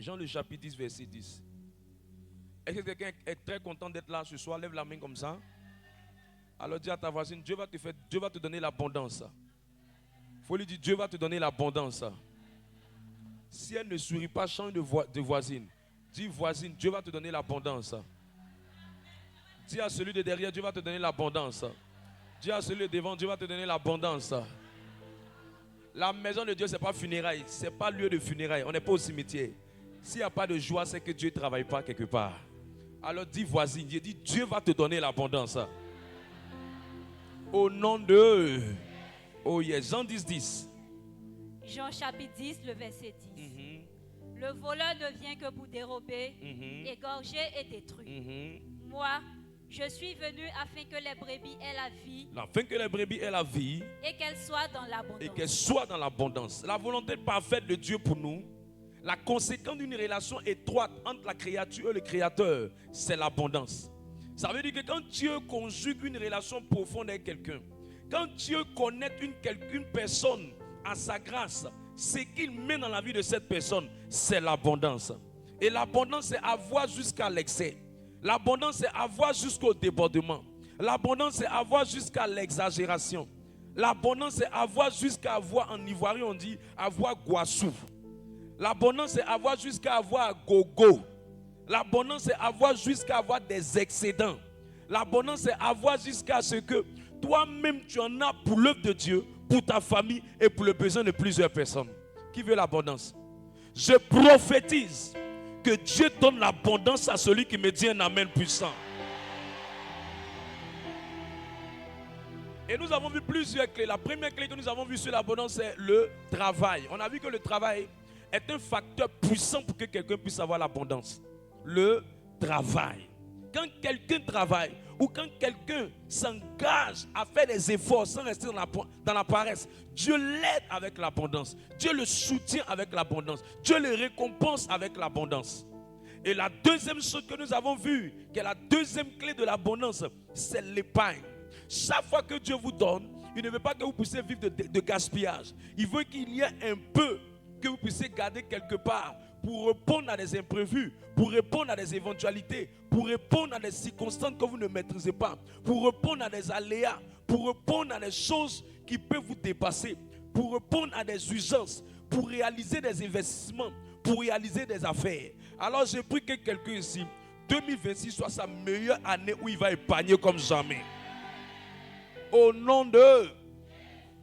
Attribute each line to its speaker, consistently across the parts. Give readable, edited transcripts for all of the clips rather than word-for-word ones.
Speaker 1: Jean le chapitre 10, verset 10. Est-ce que quelqu'un est très content d'être là ce soir? Lève la main comme ça. Alors dis à ta voisine, Dieu va te donner l'abondance. Il faut lui dire, Dieu va te donner l'abondance. Si elle ne sourit pas, change de voisine. Dis voisine, Dieu va te donner l'abondance. Dis à celui de derrière, Dieu va te donner l'abondance. Dis à celui de devant, Dieu va te donner l'abondance. La maison de Dieu, ce n'est pas funérailles. Ce n'est pas lieu de funérailles. On n'est pas au cimetière. S'il n'y a pas de joie, c'est que Dieu ne travaille pas quelque part. Alors dis voisine, dis Dieu va te donner l'abondance. Au nom de... Oh yes, Jean 10, 10.
Speaker 2: Jean chapitre 10, le verset 10. Le voleur ne vient que pour dérober, égorger et détruire. Moi, je suis venu afin que les brebis aient la vie.
Speaker 1: Afin que les brebis aient la vie.
Speaker 2: Et qu'elles soient dans l'abondance.
Speaker 1: Et qu'elles soient dans l'abondance. La volonté parfaite de Dieu pour nous, la conséquence d'une relation étroite entre la créature et le Créateur, c'est l'abondance. Ça veut dire que quand Dieu conjugue une relation profonde avec quelqu'un, quand Dieu connecte une personne à sa grâce, ce qu'il met dans la vie de cette personne, c'est l'abondance. Et l'abondance, c'est avoir jusqu'à l'excès. L'abondance, c'est avoir jusqu'au débordement. L'abondance, c'est avoir jusqu'à l'exagération. L'abondance, c'est avoir jusqu'à avoir, en ivoirien on dit, avoir guassou. L'abondance, c'est avoir jusqu'à avoir gogo. L'abondance, c'est avoir jusqu'à avoir des excédents. L'abondance, c'est avoir jusqu'à ce que toi-même, tu en as pour l'œuvre de Dieu, pour ta famille et pour le besoin de plusieurs personnes. Qui veut l'abondance? Je prophétise que Dieu donne l'abondance à celui qui me dit un amen puissant. Et nous avons vu plusieurs clés. La première clé que nous avons vue sur l'abondance, c'est le travail. On a vu que le travail est un facteur puissant pour que quelqu'un puisse avoir l'abondance. Le travail. Quand quelqu'un travaille ou quand quelqu'un s'engage à faire des efforts sans rester dans la paresse, Dieu l'aide avec l'abondance. Dieu le soutient avec l'abondance. Dieu le récompense avec l'abondance. Et la deuxième chose que nous avons vue, qui est la deuxième clé de l'abondance, c'est l'épargne. Chaque fois que Dieu vous donne, il ne veut pas que vous puissiez vivre de gaspillage. Il veut qu'il y ait un peu que vous puissiez garder quelque part pour répondre à des imprévus, pour répondre à des éventualités, pour répondre à des circonstances que vous ne maîtrisez pas, pour répondre à des aléas, pour répondre à des choses qui peuvent vous dépasser, pour répondre à des urgences, pour réaliser des investissements, pour réaliser des affaires. Alors j'ai pris que quelqu'un ici, 2026 soit sa meilleure année où il va épargner comme jamais. Au nom de...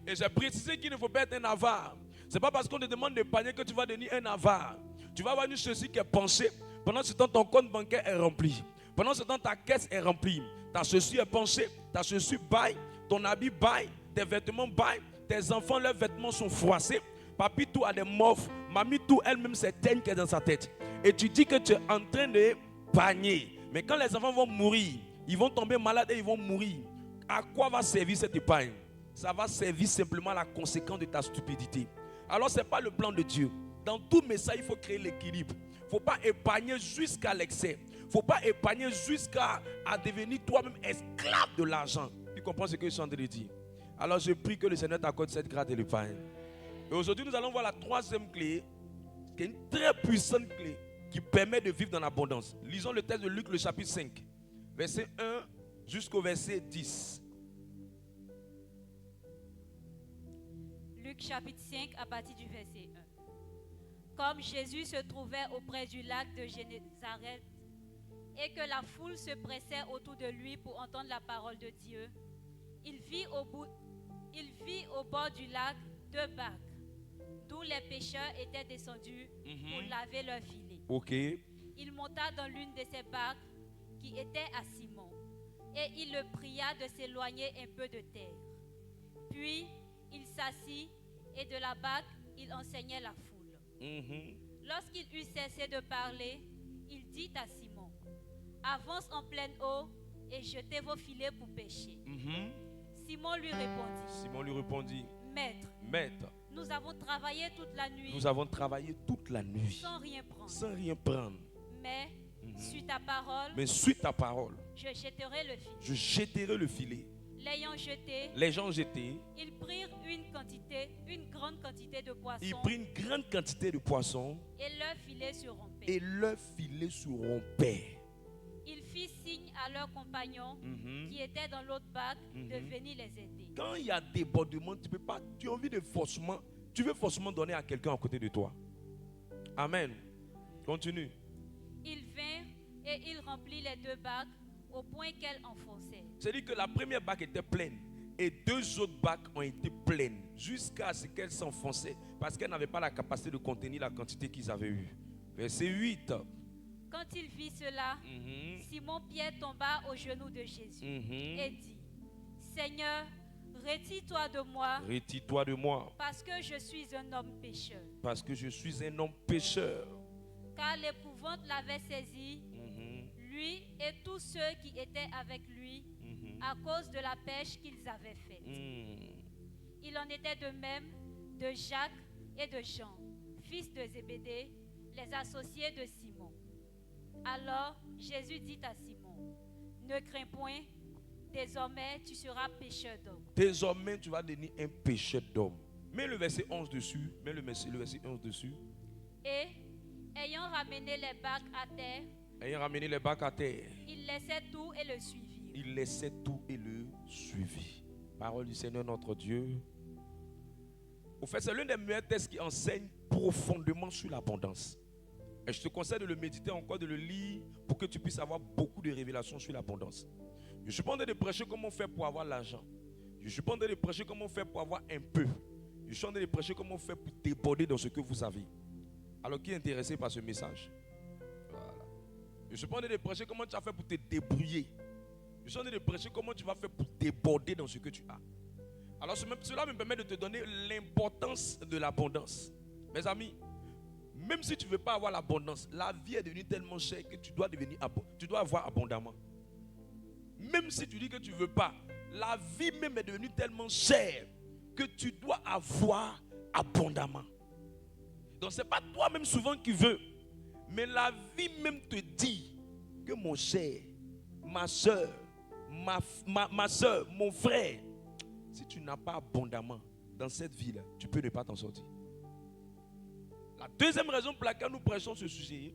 Speaker 1: Et j'ai précisé qu'il ne faut pas être un avare. Ce n'est pas parce qu'on te demande d'épargner que tu vas devenir un avare. Tu vas avoir une ceci qui est penchée. Pendant ce temps, ton compte bancaire est rempli. Pendant ce temps, ta caisse est remplie. Ta ceci est penchée. Ta ceci baille. Ton habit baille. Tes vêtements baillent. Tes enfants, leurs vêtements sont froissés. Papi tout a des morphes. Mamie tout elle-même c'est teigne qui est dans sa tête. Et tu dis que tu es en train de panier. Mais quand les enfants vont mourir, ils vont tomber malades et ils vont mourir. À quoi va servir cette épargne? Ça va servir simplement à la conséquence de ta stupidité. Alors ce n'est pas le plan de Dieu. Dans tout message, il faut créer l'équilibre. Il ne faut pas épargner jusqu'à l'excès. Il ne faut pas épargner jusqu'à devenir toi-même esclave de l'argent. Tu comprends ce que je suis en train de dire? Alors je prie que le Seigneur t'accorde cette grâce de l'épargne. Et aujourd'hui, nous allons voir la troisième clé, qui est une très puissante clé, qui permet de vivre dans l'abondance. Lisons le texte de Luc, le chapitre 5, verset 1 jusqu'au verset 10.
Speaker 2: Luc chapitre 5 à partir du verset 1. Comme Jésus se trouvait auprès du lac de Génézareth et que la foule se pressait autour de lui pour entendre la parole de Dieu, il vit au bord du lac 2 barques, d'où les pêcheurs étaient descendus pour laver leurs filets.
Speaker 1: Okay.
Speaker 2: Il monta dans l'une de ces barques qui était à Simon, et il le pria de s'éloigner un peu de terre. Puis il s'assit, et de la barque, il enseignait la foule. Lorsqu'il eut cessé de parler, il dit à Simon, « Avance en pleine eau et jetez vos filets pour pêcher. » Simon lui répondit, « Maître, nous avons travaillé toute la nuit. Sans rien prendre. Mais, suis ta parole, je jetterai le filet. » L'ayant jeté,
Speaker 1: les gens jetaient.
Speaker 2: ils prirent une grande quantité de poissons.
Speaker 1: Ils prirent une grande quantité de poissons
Speaker 2: Et leur filet se rompait.
Speaker 1: et leur filet se rompait.
Speaker 2: Ils firent signe à leurs compagnons qui étaient dans l'autre barque de venir les aider.
Speaker 1: Quand il y a débordement, tu as envie de forcément, tu veux forcément donner à quelqu'un à côté de toi. Amen. Continue.
Speaker 2: Ils vinrent et ils remplirent les deux barques au point qu'elles enfonçaient.
Speaker 1: C'est-à-dire que la première barque était pleine et deux autres barques ont été pleines jusqu'à ce qu'elles s'enfonçaient parce qu'elles n'avaient pas la capacité de contenir la quantité qu'ils avaient eue. Verset 8.
Speaker 2: Quand il vit cela, Simon-Pierre tomba aux genoux de Jésus et dit, Seigneur, retire-toi de moi,
Speaker 1: Retire-toi de moi,
Speaker 2: parce que je suis un homme pécheur.
Speaker 1: parce que je suis un homme pécheur.
Speaker 2: Car l'épouvante l'avait saisi, lui et tous ceux qui étaient avec lui, à cause de la pêche qu'ils avaient faite. Il en était de même de Jacques et de Jean, fils de Zébédée, les associés de Simon. Alors Jésus dit à Simon, ne crains point, désormais tu seras pêcheur d'hommes.
Speaker 1: Désormais, tu vas devenir un pécheur d'homme. Mets le verset 11 dessus. Mets le verset 11 dessus.
Speaker 2: Et, ayant ramené les barques à terre,
Speaker 1: Ayant ramené les barques à terre,
Speaker 2: il laissait tout et le suivirent.
Speaker 1: il laissait tout et le suivit. Parole du Seigneur notre Dieu. Au fait, c'est l'un des meilleurs textes qui enseigne profondément sur l'abondance. Et je te conseille de le méditer encore, de le lire pour que tu puisses avoir beaucoup de révélations sur l'abondance. Je ne suis pas en train de prêcher comment faire pour avoir l'argent. Je ne suis pas en train de prêcher comment faire pour avoir un peu. Je suis en train de prêcher comment faire pour déborder dans ce que vous avez. Alors, qui est intéressé par ce message? Voilà. Je suis pas en train de prêcher comment tu vas faire pour te débrouiller. Je suis en train de prêcher comment tu vas faire pour déborder dans ce que tu as. Alors cela me permet de te donner l'importance de l'abondance. Mes amis, même si tu ne veux pas avoir l'abondance, la vie est devenue tellement chère que tu dois avoir abondamment. Même si tu dis que tu ne veux pas, la vie même est devenue tellement chère que tu dois avoir abondamment. Donc ce n'est pas toi-même souvent qui veux, mais la vie même te dit que mon cher, ma soeur, ma soeur, mon frère, si tu n'as pas abondamment dans cette vie-là, tu peux ne pas t'en sortir. La deuxième raison pour laquelle nous prêchons ce sujet,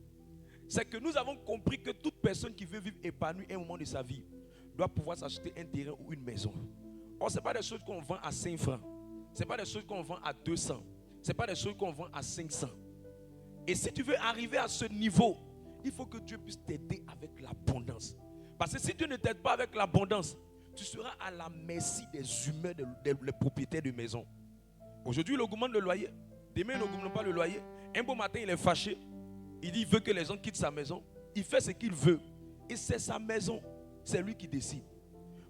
Speaker 1: c'est que nous avons compris que toute personne qui veut vivre épanouie à un moment de sa vie doit pouvoir s'acheter un terrain ou une maison. Or, ce n'est pas des choses qu'on vend à 5 francs. Ce n'est pas des choses qu'on vend à 200. Ce n'est pas des choses qu'on vend à 500. Et si tu veux arriver à ce niveau, il faut que Dieu puisse t'aider avec l'abondance. Parce que si Dieu ne t'aide pas avec l'abondance, tu seras à la merci des humains, des propriétaires de maison. Aujourd'hui, il augmente le loyer. Demain, il n'augmente pas le loyer. Un beau matin, il est fâché. Il dit qu'il veut que les gens quittent sa maison. Il fait ce qu'il veut. Et c'est sa maison. C'est lui qui décide.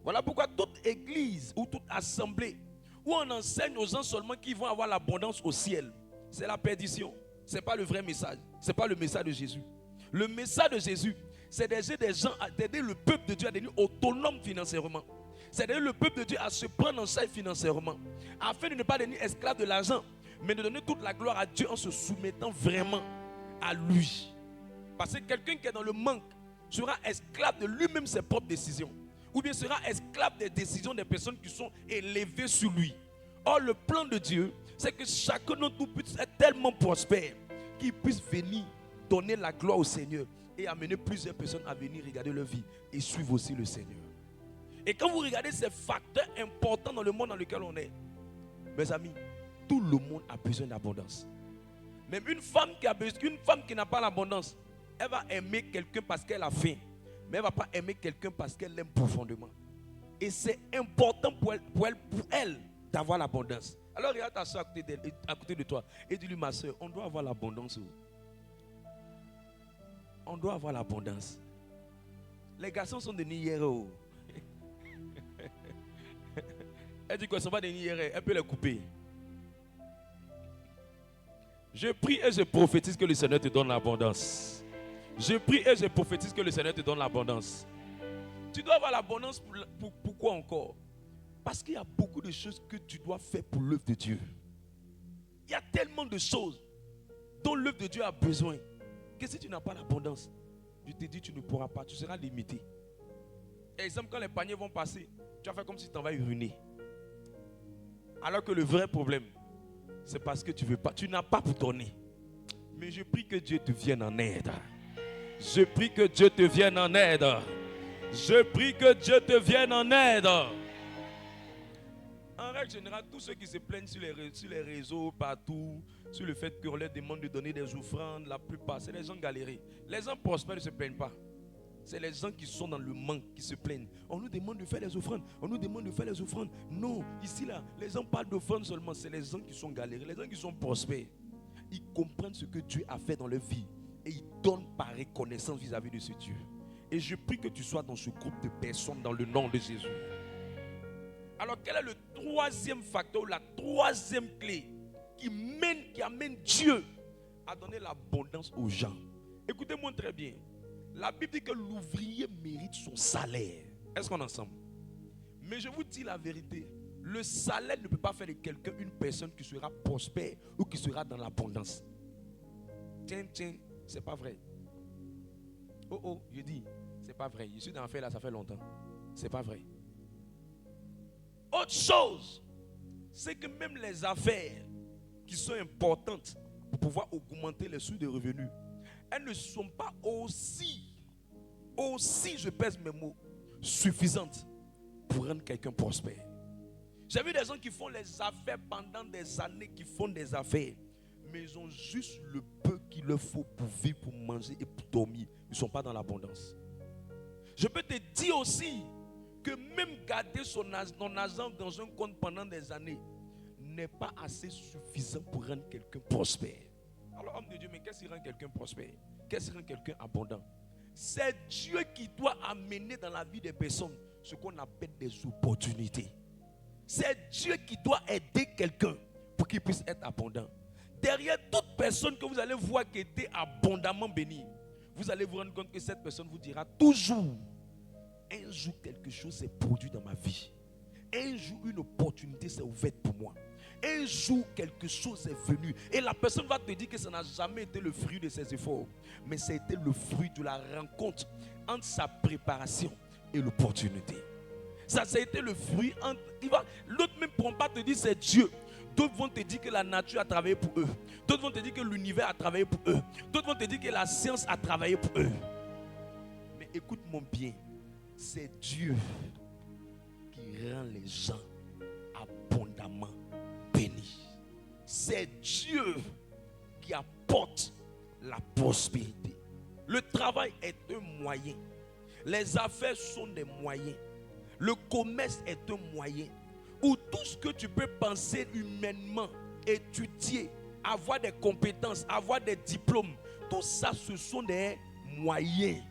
Speaker 1: Voilà pourquoi toute église ou toute assemblée où on enseigne aux gens seulement qu'ils vont avoir l'abondance au ciel, c'est la perdition. Ce n'est pas le vrai message. Ce n'est pas le message de Jésus. Le message de Jésus, c'est d'aider des gens, d'aider le peuple de Dieu à devenir autonome financièrement. C'est d'aider le peuple de Dieu à se prendre en charge financièrement, afin de ne pas devenir esclave de l'argent, mais de donner toute la gloire à Dieu en se soumettant vraiment à lui. Parce que quelqu'un qui est dans le manque sera esclave de lui-même ses propres décisions, ou bien sera esclave des décisions des personnes qui sont élevées sur lui. Or, le plan de Dieu, c'est que chacun d'entre nous puisse être tellement prospère qu'il puisse venir donner la gloire au Seigneur et amener plusieurs personnes à venir regarder leur vie et suivre aussi le Seigneur. Et quand vous regardez ces facteurs importants dans le monde dans lequel on est, mes amis, tout le monde a besoin d'abondance. Même une femme qui n'a pas l'abondance, elle va aimer quelqu'un parce qu'elle a faim, mais elle ne va pas aimer quelqu'un parce qu'elle l'aime profondément. Et c'est important pour elle d'avoir l'abondance. Alors regarde ta soeur à côté de toi et dis-lui, ma soeur, on doit avoir l'abondance. On doit avoir l'abondance. Les garçons sont devenus héros. Elle dit qu'ils ne sont pas devenus héros, elle peut les couper. Je prie et je prophétise que le Seigneur te donne l'abondance. Je prie et je prophétise que le Seigneur te donne l'abondance. Tu dois avoir l'abondance pourquoi encore? Parce qu'il y a beaucoup de choses que tu dois faire pour l'œuvre de Dieu. Il y a tellement de choses dont l'œuvre de Dieu a besoin que si tu n'as pas l'abondance, je te dis tu ne pourras pas, tu seras limité. Exemple, quand les paniers vont passer, tu as fait comme si tu en vas uriner. Alors que le vrai problème, c'est parce que tu veux pas, tu n'as pas pour donner. Mais je prie que Dieu te vienne en aide. Je prie que Dieu te vienne en aide. Je prie que Dieu te vienne en aide. En règle générale, tous ceux qui se plaignent sur les réseaux, partout, sur le fait qu'on leur demande de donner des offrandes, la plupart, c'est les gens galérés. Les gens prospères ne se plaignent pas. C'est les gens qui sont dans le manque qui se plaignent. On nous demande de faire les offrandes. On nous demande de faire les offrandes. Non, ici, là, les gens parlent d'offrandes seulement. C'est les gens qui sont galérés, les gens qui sont prospères. Ils comprennent ce que Dieu a fait dans leur vie. Et ils donnent par reconnaissance vis-à-vis de ce Dieu. Et je prie que tu sois dans ce groupe de personnes dans le nom de Jésus. Alors, quel est le troisième facteur, la troisième clé qui amène Dieu à donner l'abondance aux gens? Écoutez-moi très bien. La Bible dit que l'ouvrier mérite son salaire. Est-ce qu'on est ensemble? Mais je vous dis la vérité. Le salaire ne peut pas faire de quelqu'un une personne qui sera prospère ou qui sera dans l'abondance. Tiens, c'est pas vrai. Oh, je dis, c'est pas vrai. Je suis dans l'affaire là, ça fait longtemps. C'est pas vrai. Autre chose, c'est que même les affaires qui sont importantes pour pouvoir augmenter les sources de revenus, elles ne sont pas aussi, je pèse mes mots, suffisantes pour rendre quelqu'un prospère. J'ai vu des gens qui font les affaires pendant des années, qui font des affaires, mais ils ont juste le peu qu'il leur faut pour vivre, pour manger et pour dormir. Ils ne sont pas dans l'abondance. Je peux te dire aussi que même garder son argent dans un compte pendant des années n'est pas assez suffisant pour rendre quelqu'un prospère. Alors, homme de Dieu, mais qu'est-ce qui rend quelqu'un prospère? Qu'est-ce qui rend quelqu'un abondant? C'est Dieu qui doit amener dans la vie des personnes ce qu'on appelle des opportunités. C'est Dieu qui doit aider quelqu'un pour qu'il puisse être abondant. Derrière toute personne que vous allez voir qui était abondamment bénie, vous allez vous rendre compte que cette personne vous dira toujours: un jour quelque chose s'est produit dans ma vie. Un jour une opportunité s'est ouverte pour moi. Un jour quelque chose est venu. Et la personne va te dire que ça n'a jamais été le fruit de ses efforts, mais ça a été le fruit de la rencontre entre sa préparation et l'opportunité. Ça a été le fruit entre... L'autre même ne pourra pas te dire c'est Dieu. D'autres vont te dire que la nature a travaillé pour eux. D'autres vont te dire que l'univers a travaillé pour eux. D'autres vont te dire que la science a travaillé pour eux. Mais écoute-moi bien. C'est Dieu qui rend les gens abondamment bénis. C'est Dieu qui apporte la prospérité. Le travail est un moyen. Les affaires sont des moyens. Le commerce est un moyen. Où tout ce que tu peux penser humainement, étudier, avoir des compétences, avoir des diplômes, tout ça, ce sont des moyens.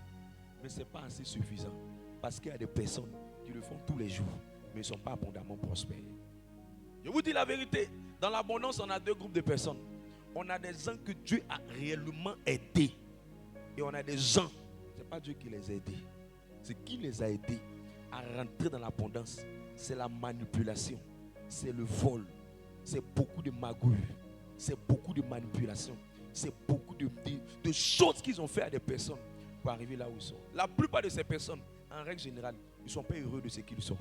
Speaker 1: Mais ce n'est pas assez suffisant. Parce qu'il y a des personnes qui le font tous les jours, mais ils ne sont pas abondamment prospères. Je vous dis la vérité, dans l'abondance, on a deux groupes de personnes. On a des gens que Dieu a réellement aidés. Et on a des gens, ce n'est pas Dieu qui les a aidés. C'est qui les a aidés à rentrer dans l'abondance. C'est la manipulation, c'est le vol, c'est beaucoup de magouilles, c'est beaucoup de manipulation, c'est beaucoup de choses qu'ils ont fait à des personnes pour arriver là où ils sont. La plupart de ces personnes, en règle générale, ils ne sont pas heureux de ce qu'ils sont.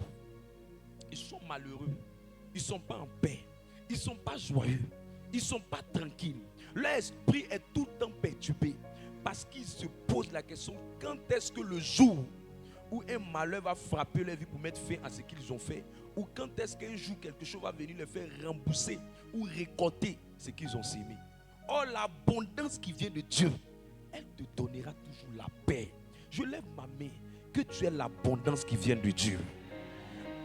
Speaker 1: Ils sont malheureux, ils ne sont pas en paix, ils ne sont pas joyeux, ils ne sont pas tranquilles. Leur esprit est tout le temps perturbé parce qu'ils se posent la question: quand est-ce que le jour où un malheur va frapper leur vie pour mettre fin à ce qu'ils ont fait, ou quand est-ce qu'un jour quelque chose va venir les faire rembourser ou récolter ce qu'ils ont sémé. Or, l'abondance qui vient de Dieu, elle te donnera toujours la paix. Je lève ma main, que tu aies l'abondance qui vient de Dieu.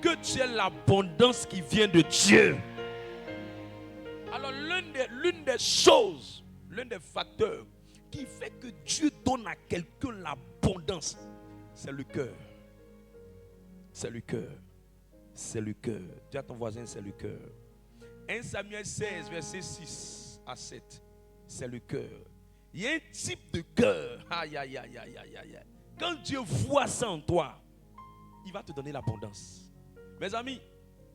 Speaker 1: Que tu aies l'abondance qui vient de Dieu. Alors, l'une des choses, l'un des facteurs qui fait que Dieu donne à quelqu'un l'abondance, c'est le cœur. C'est le cœur. C'est le cœur. Dis à ton voisin, c'est le cœur. 1 Samuel 16, verset 6 à 7. C'est le cœur. Il y a un type de cœur. Aïe, aïe, aïe, aïe, aïe, aïe. Quand Dieu voit ça en toi, il va te donner l'abondance. Mes amis,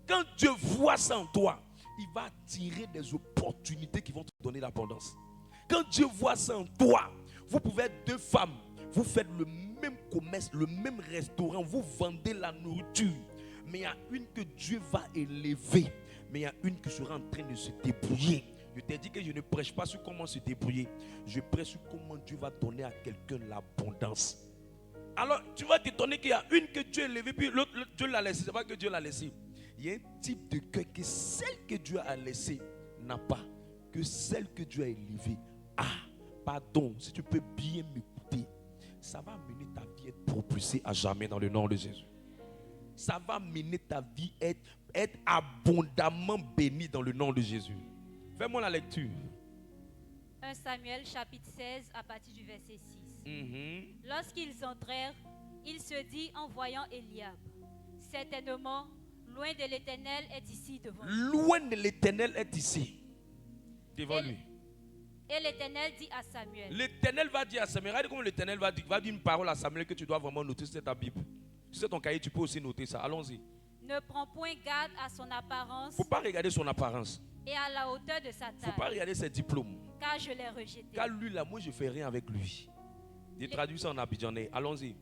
Speaker 1: quand Dieu voit ça en toi, il va attirer des opportunités qui vont te donner l'abondance. Quand Dieu voit ça en toi, vous pouvez être deux femmes. Vous faites le même commerce, le même restaurant, vous vendez la nourriture. Mais il y a une que Dieu va élever. Mais il y a une qui sera en train de se débrouiller. Je t'ai dit que je ne prêche pas sur comment se débrouiller. Je prêche sur comment Dieu va donner à quelqu'un l'abondance. Alors, tu vas t'étonner qu'il y a une que Dieu a élevée, puis l'autre, Dieu l'a laissée. Ce n'est pas que Dieu l'a laissée. Il y a un type de cœur que celle que Dieu a laissée n'a pas. Que celle que Dieu a élevée a. Pardon, si tu peux bien m'écouter, ça va amener ta vie à être propulsée à jamais dans le nom de Jésus. Ça va amener ta vie à être abondamment bénie dans le nom de Jésus. Fais-moi la lecture.
Speaker 2: 1 Samuel chapitre 16 à partir du verset 6. Lorsqu'ils entrèrent, il se dit en voyant Eliab, certainement, loin de l'Éternel est ici devant lui.
Speaker 1: Loin de l'Éternel est ici devant lui.
Speaker 2: Et l'Éternel dit à Samuel.
Speaker 1: L'Éternel va dire à Samuel. Regarde comment l'Éternel va dire une parole à Samuel que tu dois vraiment noter sur ta Bible. Sur ton cahier, tu peux aussi noter ça. Allons-y.
Speaker 2: Ne prends point garde à son apparence.
Speaker 1: Il ne faut pas regarder son apparence.
Speaker 2: Et à la hauteur de sa taille.
Speaker 1: Il ne faut pas regarder ses diplômes.
Speaker 2: Car je l'ai rejeté.
Speaker 1: Car lui là, moi je ne fais rien avec lui. Je traduis ça en abidjanais. Allons-y.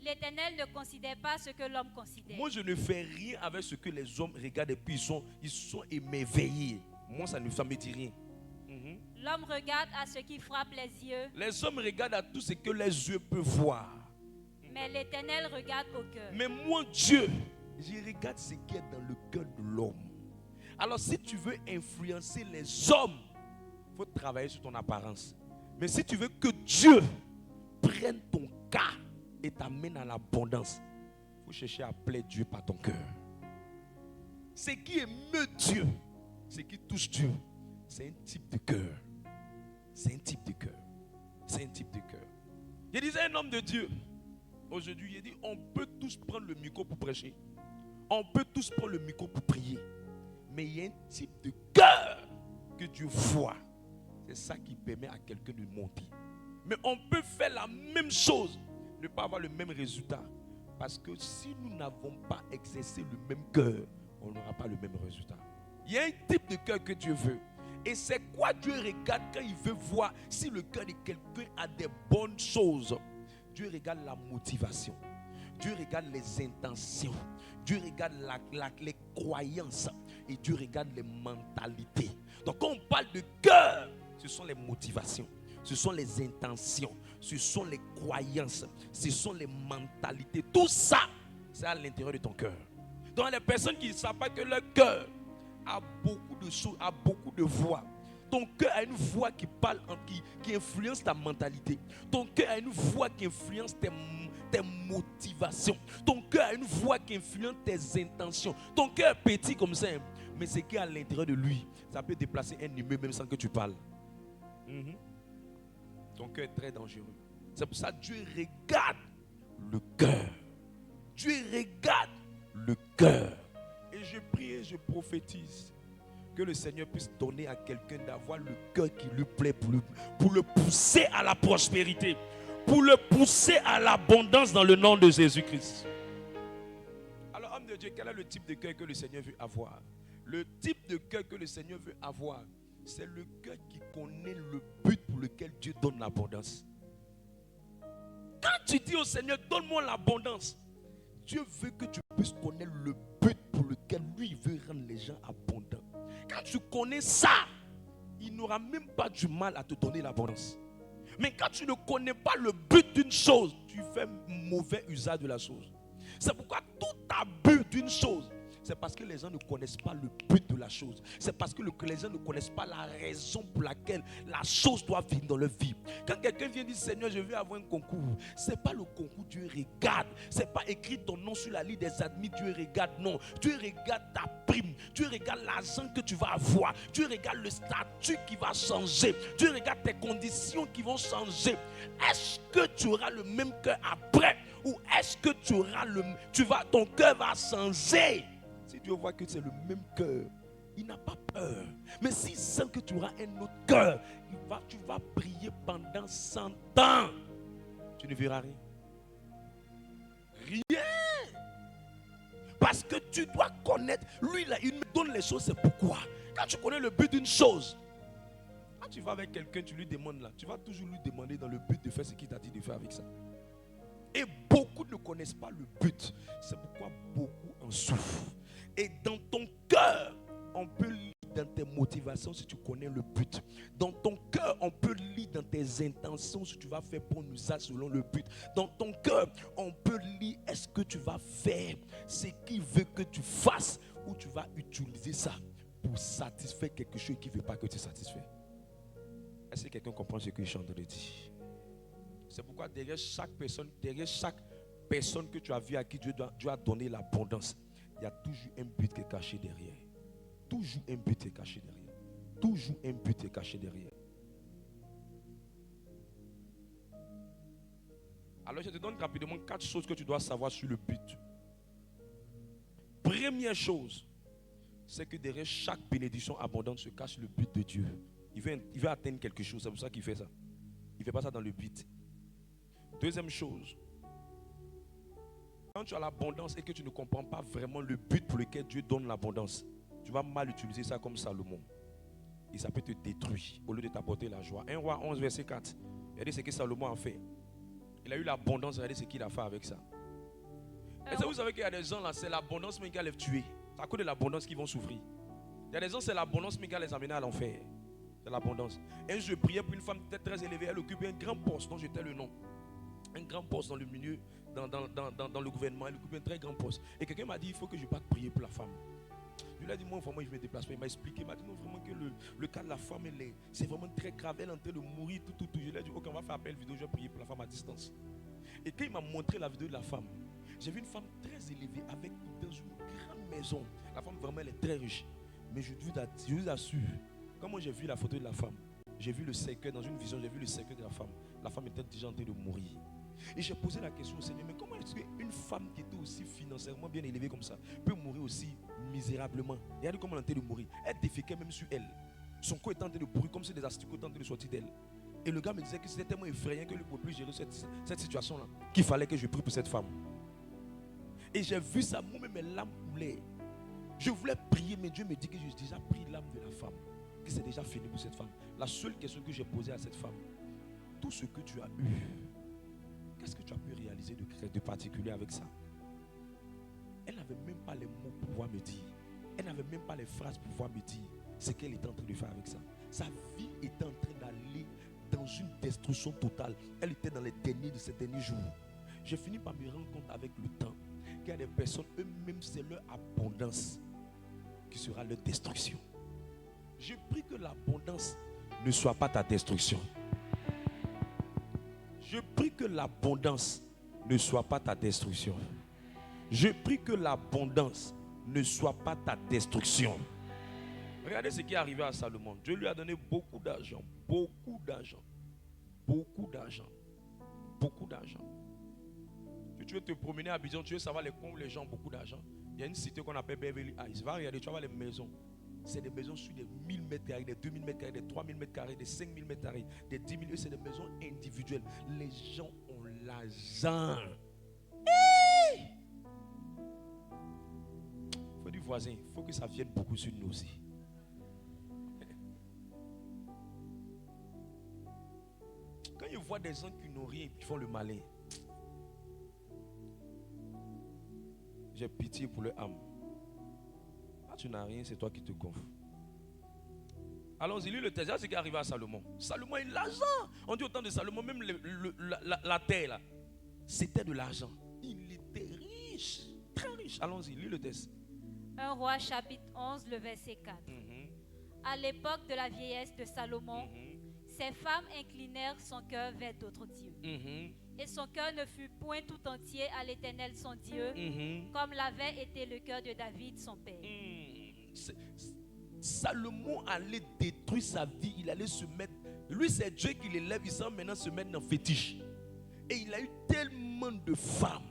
Speaker 2: L'Éternel ne considère pas ce que l'homme considère.
Speaker 1: Moi je ne fais rien avec ce que les hommes regardent et puis ils sont émerveillés. Moi ça ne me dit rien.
Speaker 2: L'homme regarde à ce qui frappe les yeux.
Speaker 1: Les hommes regardent à tout ce que les yeux peuvent voir.
Speaker 2: Mais l'Éternel regarde au cœur.
Speaker 1: Mais moi Dieu, je regarde ce qui est dans le cœur de l'homme. Alors si tu veux influencer les hommes, il faut travailler sur ton apparence. Mais si tu veux que Dieu prenne ton cas et t'amène à l'abondance, il faut chercher à plaire Dieu par ton cœur. Ce qui émeut Dieu, ce qui touche Dieu, c'est un type de cœur. C'est un type de cœur. C'est un type de cœur. Je disais un homme de Dieu. Aujourd'hui, il dit, on peut tous prendre le micro pour prêcher. On peut tous prendre le micro pour prier. Mais il y a un type de cœur que Dieu voit. C'est ça qui permet à quelqu'un de monter. Mais on peut faire la même chose, ne pas avoir le même résultat. Parce que si nous n'avons pas exercé le même cœur, on n'aura pas le même résultat. Il y a un type de cœur que Dieu veut. Et c'est quoi Dieu regarde quand il veut voir si le cœur de quelqu'un a des bonnes choses. Dieu regarde la motivation. Dieu regarde les intentions. Dieu regarde les croyances. Et Dieu regarde les mentalités. Donc quand on parle de cœur, ce sont les motivations. Ce sont les intentions. Ce sont les croyances. Ce sont les mentalités. Tout ça, c'est à l'intérieur de ton cœur. Donc les personnes qui ne savent pas que leur cœur a beaucoup de choses, a beaucoup de voix. Ton cœur a une voix qui parle, qui influence ta mentalité. Ton cœur a une voix qui influence tes motivations. Ton cœur a une voix qui influence tes intentions. Ton cœur est petit comme ça, mais ce qui est à l'intérieur de lui, ça peut déplacer un humain même sans que tu parles. Ton cœur est très dangereux. C'est pour ça que Dieu regarde le cœur. Dieu regarde le cœur. Et je prie et je prophétise que le Seigneur puisse donner à quelqu'un d'avoir le cœur qui lui plaît pour le pousser à la prospérité, pour le pousser à l'abondance dans le nom de Jésus-Christ. Alors, homme de Dieu, quel est le type de cœur que le Seigneur veut avoir? Le type de cœur que le Seigneur veut avoir, c'est le cœur qui connaît le but pour lequel Dieu donne l'abondance. Quand tu dis au Seigneur, donne-moi l'abondance, Dieu veut que tu puisses connaître le but pour lequel lui il veut rendre les gens abondants. Quand tu connais ça, il n'aura même pas du mal à te donner l'abondance. Mais quand tu ne connais pas le but d'une chose, tu fais mauvais usage de la chose. C'est pourquoi tout abus d'une chose, c'est parce que les gens ne connaissent pas le but de la chose. C'est parce que les gens ne connaissent pas la raison pour laquelle la chose doit venir dans leur vie. Quand quelqu'un vient dire Seigneur, je veux avoir un concours, ce n'est pas le concours, Dieu regarde. Ce n'est pas écrit ton nom sur la liste des admis, Dieu regarde. Non, Dieu regarde ta prime. Dieu regarde l'argent que tu vas avoir. Dieu regarde le statut qui va changer. Dieu regarde tes conditions qui vont changer. Est-ce que tu auras le même cœur après? Ou est-ce que ton cœur va changer? Si Dieu voit que c'est le même cœur, il n'a pas peur. Mais s'il sent que tu auras un autre cœur, tu vas prier pendant 100 ans. Tu ne verras rien. Rien. Parce que tu dois connaître. Lui, là, il me donne les choses, c'est pourquoi. Quand tu connais le but d'une chose, quand tu vas avec quelqu'un, tu lui demandes là, tu vas toujours lui demander dans le but de faire ce qu'il t'a dit de faire avec ça. Et beaucoup beaucoup ne connaissent pas le but. C'est pourquoi beaucoup en souffrent. Et dans ton cœur, on peut lire dans tes motivations si tu connais le but. Dans ton cœur, on peut lire dans tes intentions si tu vas faire bon usage selon le but. Dans ton cœur, on peut lire est-ce que tu vas faire ce qu'il veut que tu fasses ou tu vas utiliser ça pour satisfaire quelque chose qui ne veut pas que tu satisfais. Est-ce que quelqu'un comprend ce que je suis en train de dire? C'est pourquoi derrière chaque personne que tu as vu à qui Dieu a donné l'abondance, il y a toujours un but qui est caché derrière. Toujours un but est caché derrière. Toujours un but est caché derrière. Alors je te donne rapidement 4 choses que tu dois savoir sur le but. Première chose, c'est que derrière chaque bénédiction abondante se cache le but de Dieu. Il veut atteindre quelque chose, c'est pour ça qu'il fait ça. Il ne fait pas ça dans le but. Deuxième chose, quand tu as l'abondance et que tu ne comprends pas vraiment le but pour lequel Dieu donne l'abondance, tu vas mal utiliser ça comme Salomon. Et ça peut te détruire au lieu de t'apporter la joie. 1 Roi 11, verset 4. Regardez ce que Salomon a fait. Il a eu l'abondance, regardez ce qu'il a fait avec ça. Et ça, vous savez qu'il y a des gens là, c'est l'abondance même qui va les tuer. C'est à cause de l'abondance qu'ils vont souffrir. Il y a des gens, c'est l'abondance même qui va les amener à l'enfer. C'est l'abondance. Et je priais pour une femme très élevée, elle occupait un grand poste dont j'étais le nom. Un grand poste dans le milieu, dans le gouvernement, elle occupait un très grand poste. Et quelqu'un m'a dit, il faut que je parte prier pour la femme. Je lui ai dit, moi vraiment je me déplace pas. Il m'a expliqué, il m'a dit non vraiment que le cas de la femme, c'est vraiment très grave, elle est en train de mourir, tout. Je lui ai dit, ok, on va faire appel vidéo, je vais prier pour la femme à distance. Et quand il m'a montré la vidéo de la femme, j'ai vu une femme très élevée, dans une grande maison. La femme vraiment, elle est très riche. Mais je vous assure, quand moi j'ai vu la photo de la femme, j'ai vu le cercueil, dans une vision, j'ai vu le cercueil de la femme. La femme était déjà en train de mourir. Et j'ai posé la question au Seigneur, mais comment est-ce qu'une femme qui était aussi financièrement bien élevée comme ça peut mourir aussi misérablement? Regardez comment elle est en train de mourir. Elle déféquait même sur elle. Son corps était en train de brûler comme si des asticots étaient en train de sortir d'elle. Et le gars me disait que c'était tellement effrayant que lui ne pouvait plus gérer cette situation-là, qu'il fallait que je prie pour cette femme. Et j'ai vu ça, moi-même mes larmes coulaient. Je voulais prier, mais Dieu me dit que j'ai déjà pris l'âme de la femme, que c'est déjà fini pour cette femme. La seule question que j'ai posée à cette femme, tout ce que tu as eu, qu'est-ce que tu as pu réaliser de particulier avec ça? Elle n'avait même pas les mots pour pouvoir me dire. Elle n'avait même pas les phrases pour pouvoir me dire ce qu'elle était en train de faire avec ça. Sa vie était en train d'aller dans une destruction totale. Elle était dans les derniers de ces derniers jours. J'ai fini par me rendre compte avec le temps qu'il y a des personnes, eux-mêmes, c'est leur abondance qui sera leur destruction. Je prie que l'abondance ne soit pas ta destruction. Je prie que l'abondance ne soit pas ta destruction. Je prie que l'abondance ne soit pas ta destruction. Regardez ce qui est arrivé à Salomon. Dieu lui a donné beaucoup d'argent. Beaucoup d'argent. Beaucoup d'argent. Beaucoup d'argent. Si tu veux te promener à Abidjan, tu veux savoir les gens ont beaucoup d'argent. Il y a une cité qu'on appelle Beverly Hills. Va regarder, tu vas voir les maisons. C'est des maisons sur des 1000 mètres carrés, des 2000 mètres carrés, des 3000 mètres carrés, des 5000 mètres carrés, des 10 000. C'est des maisons individuelles. Les gens ont l'argent. Il faut du voisin. Il faut que ça vienne beaucoup sur nous aussi. Quand ils voient des gens qui n'ont rien et qui font le malin, j'ai pitié pour leur âme. Tu n'as rien, c'est toi qui te gonfles. Allons-y, lis le texte. C'est ce qui est arrivé à Salomon. Salomon a eu l'argent. On dit autant de Salomon, même la terre là, c'était de l'argent. Il était riche, très riche. Allons-y, lis le texte.
Speaker 2: 1 Roi chapitre 11, le verset 4. À l'époque de la vieillesse de Salomon, ses femmes inclinèrent son cœur vers d'autres dieux. Et son cœur ne fut point tout entier à l'Éternel son Dieu, comme l'avait été le cœur de David son père.
Speaker 1: Salomon allait détruire sa vie. Il allait se mettre. Lui, c'est Dieu qui l'élève. Il s'en maintenant se mettre dans fétiche. Et il a eu tellement de femmes.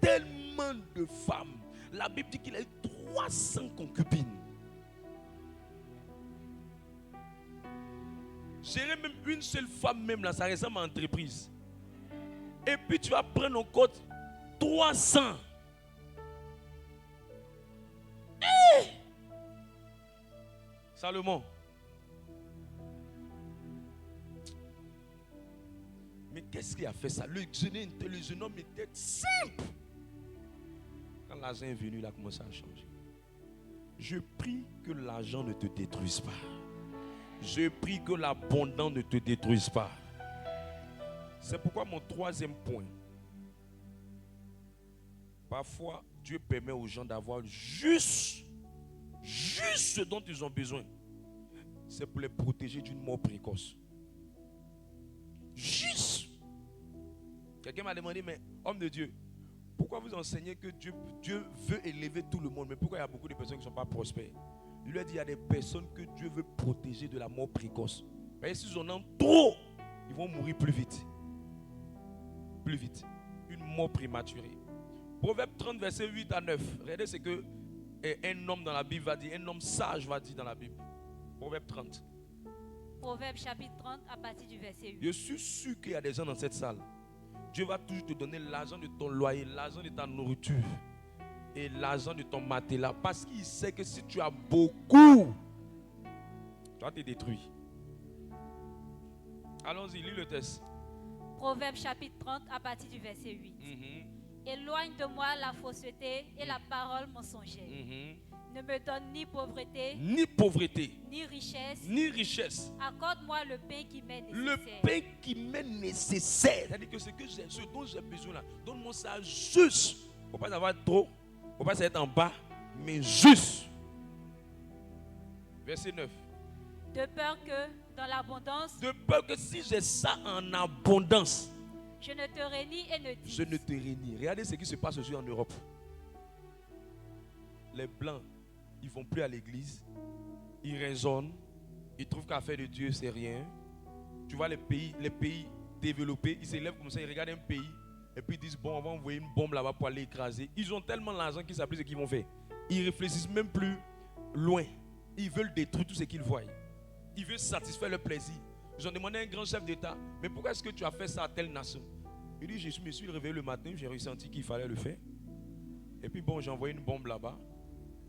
Speaker 1: Tellement de femmes. La Bible dit qu'il a eu 300 concubines. Gérer même une seule femme, même là, ça ressemble à une entreprise. Et puis tu vas prendre en compte 300. Salomon. Mais qu'est-ce qui a fait ça? Le jeune homme était simple. Quand l'argent est venu, il a commencé à changer. Je prie que l'argent ne te détruise pas. Je prie que l'abondance ne te détruise pas. C'est pourquoi mon troisième point. Parfois, Dieu permet aux gens d'avoir juste ce dont ils ont besoin. C'est pour les protéger d'une mort précoce. Juste. Quelqu'un m'a demandé, mais homme de Dieu, pourquoi vous enseignez que Dieu veut élever tout le monde, mais pourquoi il y a beaucoup de personnes qui ne sont pas prospères? Il lui a dit, il y a des personnes que Dieu veut protéger de la mort précoce. Et s'ils en ont trop, ils vont mourir plus vite. Plus vite. Une mort prématurée. Proverbe 30, verset 8 à 9. Regardez ce que un homme dans la Bible va dire. Un homme sage va dire dans la Bible. Proverbe 30.
Speaker 2: Proverbe chapitre 30 à partir du verset 8.
Speaker 1: Je suis sûr qu'il y a des gens dans cette salle. Dieu va toujours te donner l'argent de ton loyer, l'argent de ta nourriture et l'argent de ton matelas. Parce qu'il sait que si tu as beaucoup, tu vas te détruire. Allons-y, lis le texte.
Speaker 2: Proverbe chapitre 30 à partir du verset 8. Éloigne de moi la fausseté et la parole mensongère. Ne me donne ni pauvreté,
Speaker 1: ni richesse.
Speaker 2: Accorde-moi le pain qui m'est nécessaire.
Speaker 1: Le pain qui m'est nécessaire. C'est-à-dire que ce dont j'ai besoin là, donne-moi ça juste. Il ne faut pas avoir trop, il ne faut pas être en bas, mais juste. Verset 9.
Speaker 2: De peur que dans l'abondance,
Speaker 1: de peur que si j'ai ça en abondance,
Speaker 2: je ne te renie et ne dis.
Speaker 1: Je ne te renie. Regardez ce qui se passe aujourd'hui en Europe. Les Blancs, ils ne vont plus à l'église. Ils raisonnent. Ils trouvent qu'à faire de Dieu, c'est rien. Tu vois les pays développés, ils s'élèvent comme ça, ils regardent un pays. Et puis ils disent, bon, on va envoyer une bombe là-bas pour aller écraser. Ils ont tellement l'argent qu'ils savent ce qu'ils vont faire. Ils réfléchissent même plus loin. Ils veulent détruire tout ce qu'ils voient. Ils veulent satisfaire leur plaisir. Ils ont demandé à un grand chef d'État, mais pourquoi est-ce que tu as fait ça à telle nation? Il dit, je me suis réveillé le matin, j'ai ressenti qu'il fallait le faire. Et puis bon, j'ai envoyé une bombe là-bas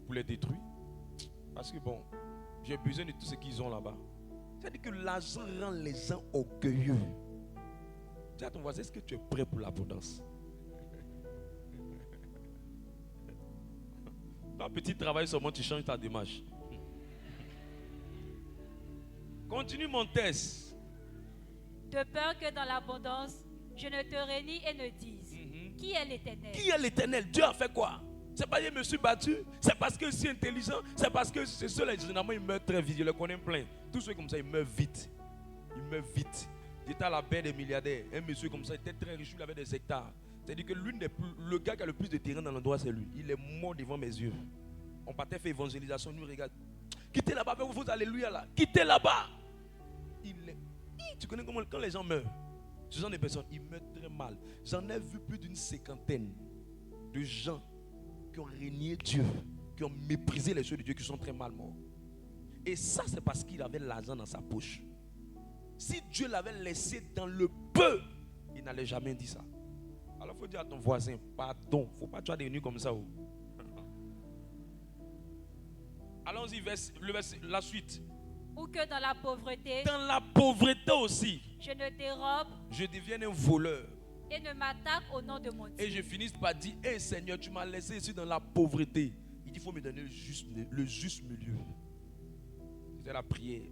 Speaker 1: pour les détruire. Parce que bon, j'ai besoin de tout ce qu'ils ont là-bas. C'est-à-dire que l'argent rend les gens orgueilleux. Dis à ton voisin, est-ce que tu es prêt pour l'abondance? Dans un petit travail seulement, tu changes ta démarche. Continue mon texte.
Speaker 2: De peur que dans l'abondance, je ne te renie et ne dise. Qui est l'Éternel?
Speaker 1: Qui est l'Éternel? Dieu a fait quoi? C'est pas que je me suis battu. C'est parce que je suis intelligent. C'est parce que c'est ceux-là, généralement, ils meurent très vite. Je les connais plein. Tous ceux comme ça, ils meurent vite. Ils meurent vite. J'étais à la baie des milliardaires. Un monsieur comme ça, il était très riche. Il avait des hectares. C'est-à-dire que le gars qui a le plus de terrain dans l'endroit, c'est lui. Il est mort devant mes yeux. On partait faire évangélisation. Nous regarde. Quittez là-bas avec vos alléluia là. Quittez là-bas. Tu connais comment quand les gens meurent, ce genre de personnes, ils meurent très mal. J'en ai vu plus d'une 50aine de gens qui ont renié Dieu, qui ont méprisé les choses de Dieu, qui sont très mal morts. Et ça, c'est parce qu'il avait l'argent dans sa poche. Si Dieu l'avait laissé dans le peu, il n'allait jamais dire ça. Alors il faut dire à ton voisin, pardon, il ne faut pas toi devenir comme ça. Allons-y, la suite.
Speaker 2: Ou que dans la pauvreté,
Speaker 1: aussi,
Speaker 2: je ne dérobe,
Speaker 1: je devienne un voleur.
Speaker 2: Et ne m'attaque au nom de mon Dieu.
Speaker 1: Et je finisse par dire, hey Seigneur, tu m'as laissé ici dans la pauvreté. Il dit, il faut me donner le juste milieu. C'était la prière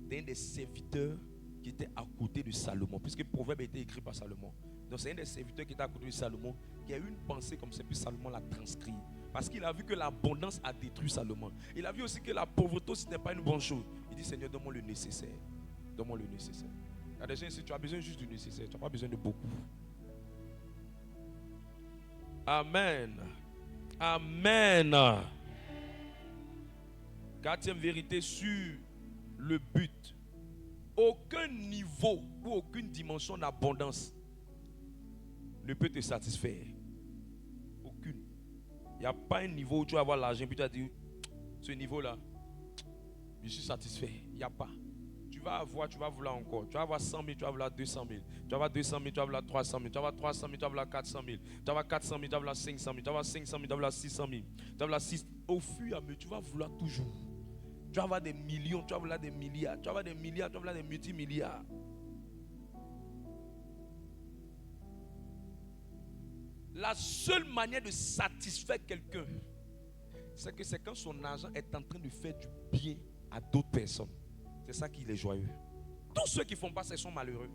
Speaker 1: d'un des serviteurs qui était à côté de Salomon. Puisque le proverbe a été écrit par Salomon. Donc c'est un des serviteurs qui était à côté de Salomon qui a eu une pensée comme ça, puis Salomon l'a transcrit. Parce qu'il a vu que l'abondance a détruit Salomon. Il a vu aussi que la pauvreté, ce n'est pas une bonne chose. Il dit, Seigneur, donne-moi le nécessaire. Donne-moi le nécessaire. Il y a des gens ici, tu as besoin juste du nécessaire. Tu n'as pas besoin de beaucoup. Amen. Amen. Quatrième vérité sur le but. Aucun niveau ou aucune dimension d'abondance ne peut te satisfaire. Aucune. Il n'y a pas un niveau où tu vas avoir l'argent puis tu vas dire, ce niveau-là, je suis satisfait. Il n'y a pas. Tu vas vouloir encore. Tu vas avoir 100 000, tu vas vouloir 200 000. Tu vas avoir 200 000, tu vas vouloir 300 000. Tu vas avoir 300 000, tu vas vouloir 400 000. Tu vas avoir 400 000, tu vas vouloir 500 000. Tu vas avoir 500 000, tu vas vouloir 600 000. Tu vas vouloir 6. Au fur et à mesure, tu vas vouloir toujours. Tu vas avoir des millions, tu vas vouloir des milliards. Tu vas avoir des milliards, tu vas vouloir des multimilliards. La seule manière de satisfaire quelqu'un, c'est quand son argent est en train de faire du bien à d'autres personnes. C'est ça qui est joyeux. Tous ceux qui ne font pas ça, ils sont malheureux.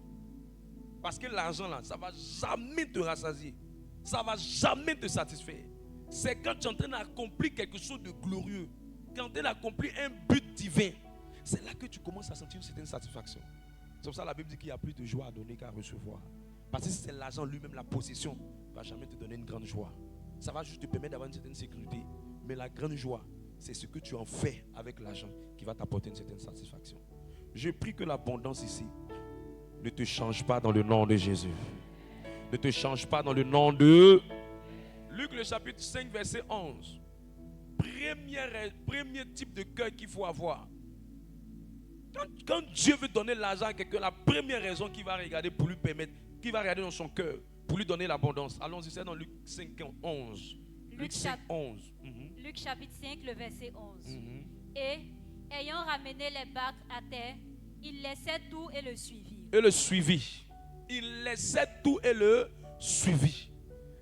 Speaker 1: Parce que l'argent là, ça ne va jamais te rassasier. Ça ne va jamais te satisfaire. C'est quand tu es en train d'accomplir quelque chose de glorieux, quand tu es en train d'accomplir un but divin, c'est là que tu commences à sentir une certaine satisfaction. C'est pour ça que la Bible dit qu'il n'y a plus de joie à donner qu'à recevoir. Parce que c'est l'argent lui-même, la possession, ne va jamais te donner une grande joie. Ça va juste te permettre d'avoir une certaine sécurité. Mais la grande joie, c'est ce que tu en fais avec l'argent qui va t'apporter une certaine satisfaction. Je prie que l'abondance ici ne te change pas dans le nom de Jésus. Ne te change pas dans le nom de... Luc le chapitre 5 verset 11. Premier type de cœur qu'il faut avoir. Quand Dieu veut donner l'argent à quelqu'un, la première raison qu'il va regarder pour lui permettre, qu'il va regarder dans son cœur, pour lui donner l'abondance. Allons-y, c'est dans Luc 5, 11. Luc 5, 11.
Speaker 2: Luc chapitre 5, le verset 11. Et, ayant ramené les barques à terre, il laissait tout et le suivit.
Speaker 1: Et le suivit. Il laissait tout et le suivit.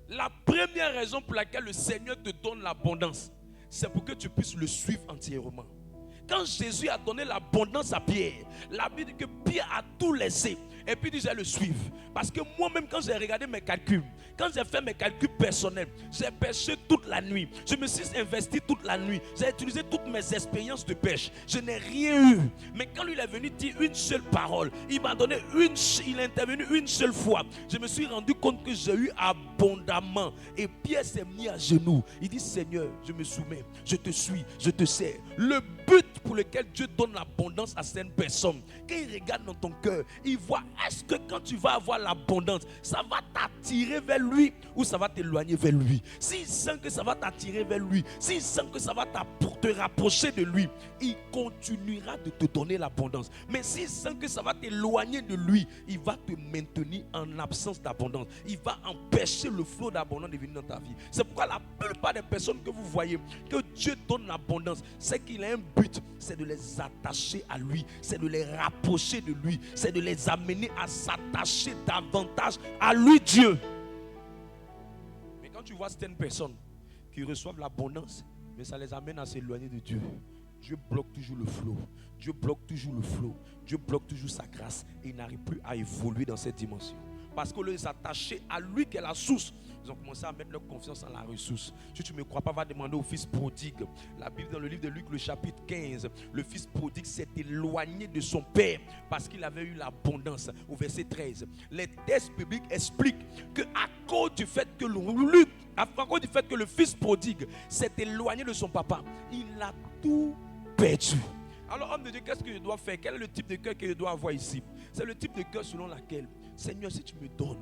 Speaker 1: La première raison pour laquelle le Seigneur te donne l'abondance, c'est pour que tu puisses le suivre entièrement. Quand Jésus a donné l'abondance à Pierre, la Bible dit que Pierre a tout laissé. Et puis il dit, je vais le suivre. Parce que moi-même, quand j'ai regardé mes calculs, quand j'ai fait mes calculs personnels, j'ai pêché toute la nuit. Je me suis investi toute la nuit. J'ai utilisé toutes mes expériences de pêche. Je n'ai rien eu. Mais quand lui est venu dire une seule parole, il m'a donné il est intervenu une seule fois. Je me suis rendu compte que j'ai eu abondamment. Et Pierre s'est mis à genoux. Il dit, Seigneur, je me soumets, je te suis, je te sers. Le but pour lequel Dieu donne l'abondance à certaines personnes, quand il regarde dans ton cœur, il voit, est-ce que quand tu vas avoir l'abondance, ça va t'attirer vers lui ou ça va t'éloigner vers lui? S'il sent que ça va t'attirer vers lui, s'il sent que ça va te rapprocher de lui, il continuera de te donner l'abondance. Mais s'il sent que ça va t'éloigner de lui, il va te maintenir en absence d'abondance. Il va empêcher le flot d'abondance de venir dans ta vie. C'est pourquoi la plupart des personnes que vous voyez, que Dieu donne l'abondance, c'est qu'il a un but, c'est de les attacher à lui, c'est de les rapprocher de lui, c'est de les amener à s'attacher davantage à lui, Dieu. Mais quand tu vois certaines personnes qui reçoivent l'abondance, mais ça les amène à s'éloigner de Dieu. Dieu bloque toujours le flot. Dieu bloque toujours le flot. Dieu bloque toujours sa grâce. Et il n'arrive plus à évoluer dans cette dimension. Parce qu'au lieu de s'attacher à lui qui est la source, ils ont commencé à mettre leur confiance en la ressource. Si tu ne me crois pas, va demander au fils prodigue. La Bible dans le livre de Luc, le chapitre 15, le fils prodigue s'est éloigné de son père parce qu'il avait eu l'abondance. Au verset 13, les textes bibliques expliquent qu'à cause du fait que le fils prodigue s'est éloigné de son papa, il a tout perdu. Alors, homme de Dieu, qu'est-ce que je dois faire? Quel est le type de cœur que je dois avoir ici? C'est le type de cœur selon lequel, Seigneur, si tu me donnes,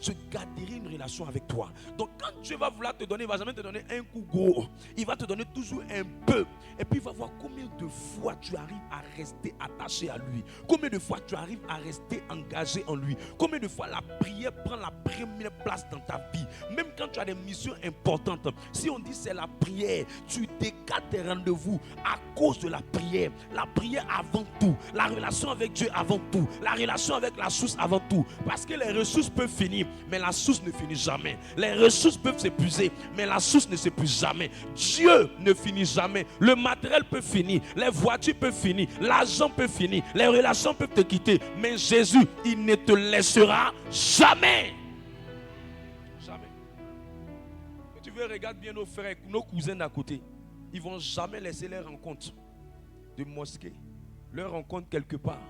Speaker 1: je garderai une relation avec toi. Donc quand Dieu va vouloir te donner, il ne va jamais te donner un coup gros. Il va te donner toujours un peu. Et puis il va voir combien de fois tu arrives à rester attaché à lui. Combien de fois tu arrives à rester engagé en lui. Combien de fois la prière prend la première place dans ta vie. Même quand tu as des missions importantes. Si on dit c'est la prière, tu décales tes rendez-vous à cause de la prière. La prière avant tout. La relation avec Dieu avant tout. La relation avec la source avant tout. Parce que les ressources peuvent finir, mais la source ne finit jamais. Les ressources peuvent s'épuiser, mais la source ne s'épuise jamais. Dieu ne finit jamais. Le matériel peut finir, les voitures peuvent finir, l'argent peut finir, les relations peuvent te quitter, mais Jésus, il ne te laissera jamais. Jamais. Quand tu veux, regarde bien nos frères, nos cousins d'à côté. Ils ne vont jamais laisser leur rencontre de mosquée, leur rencontre quelque part,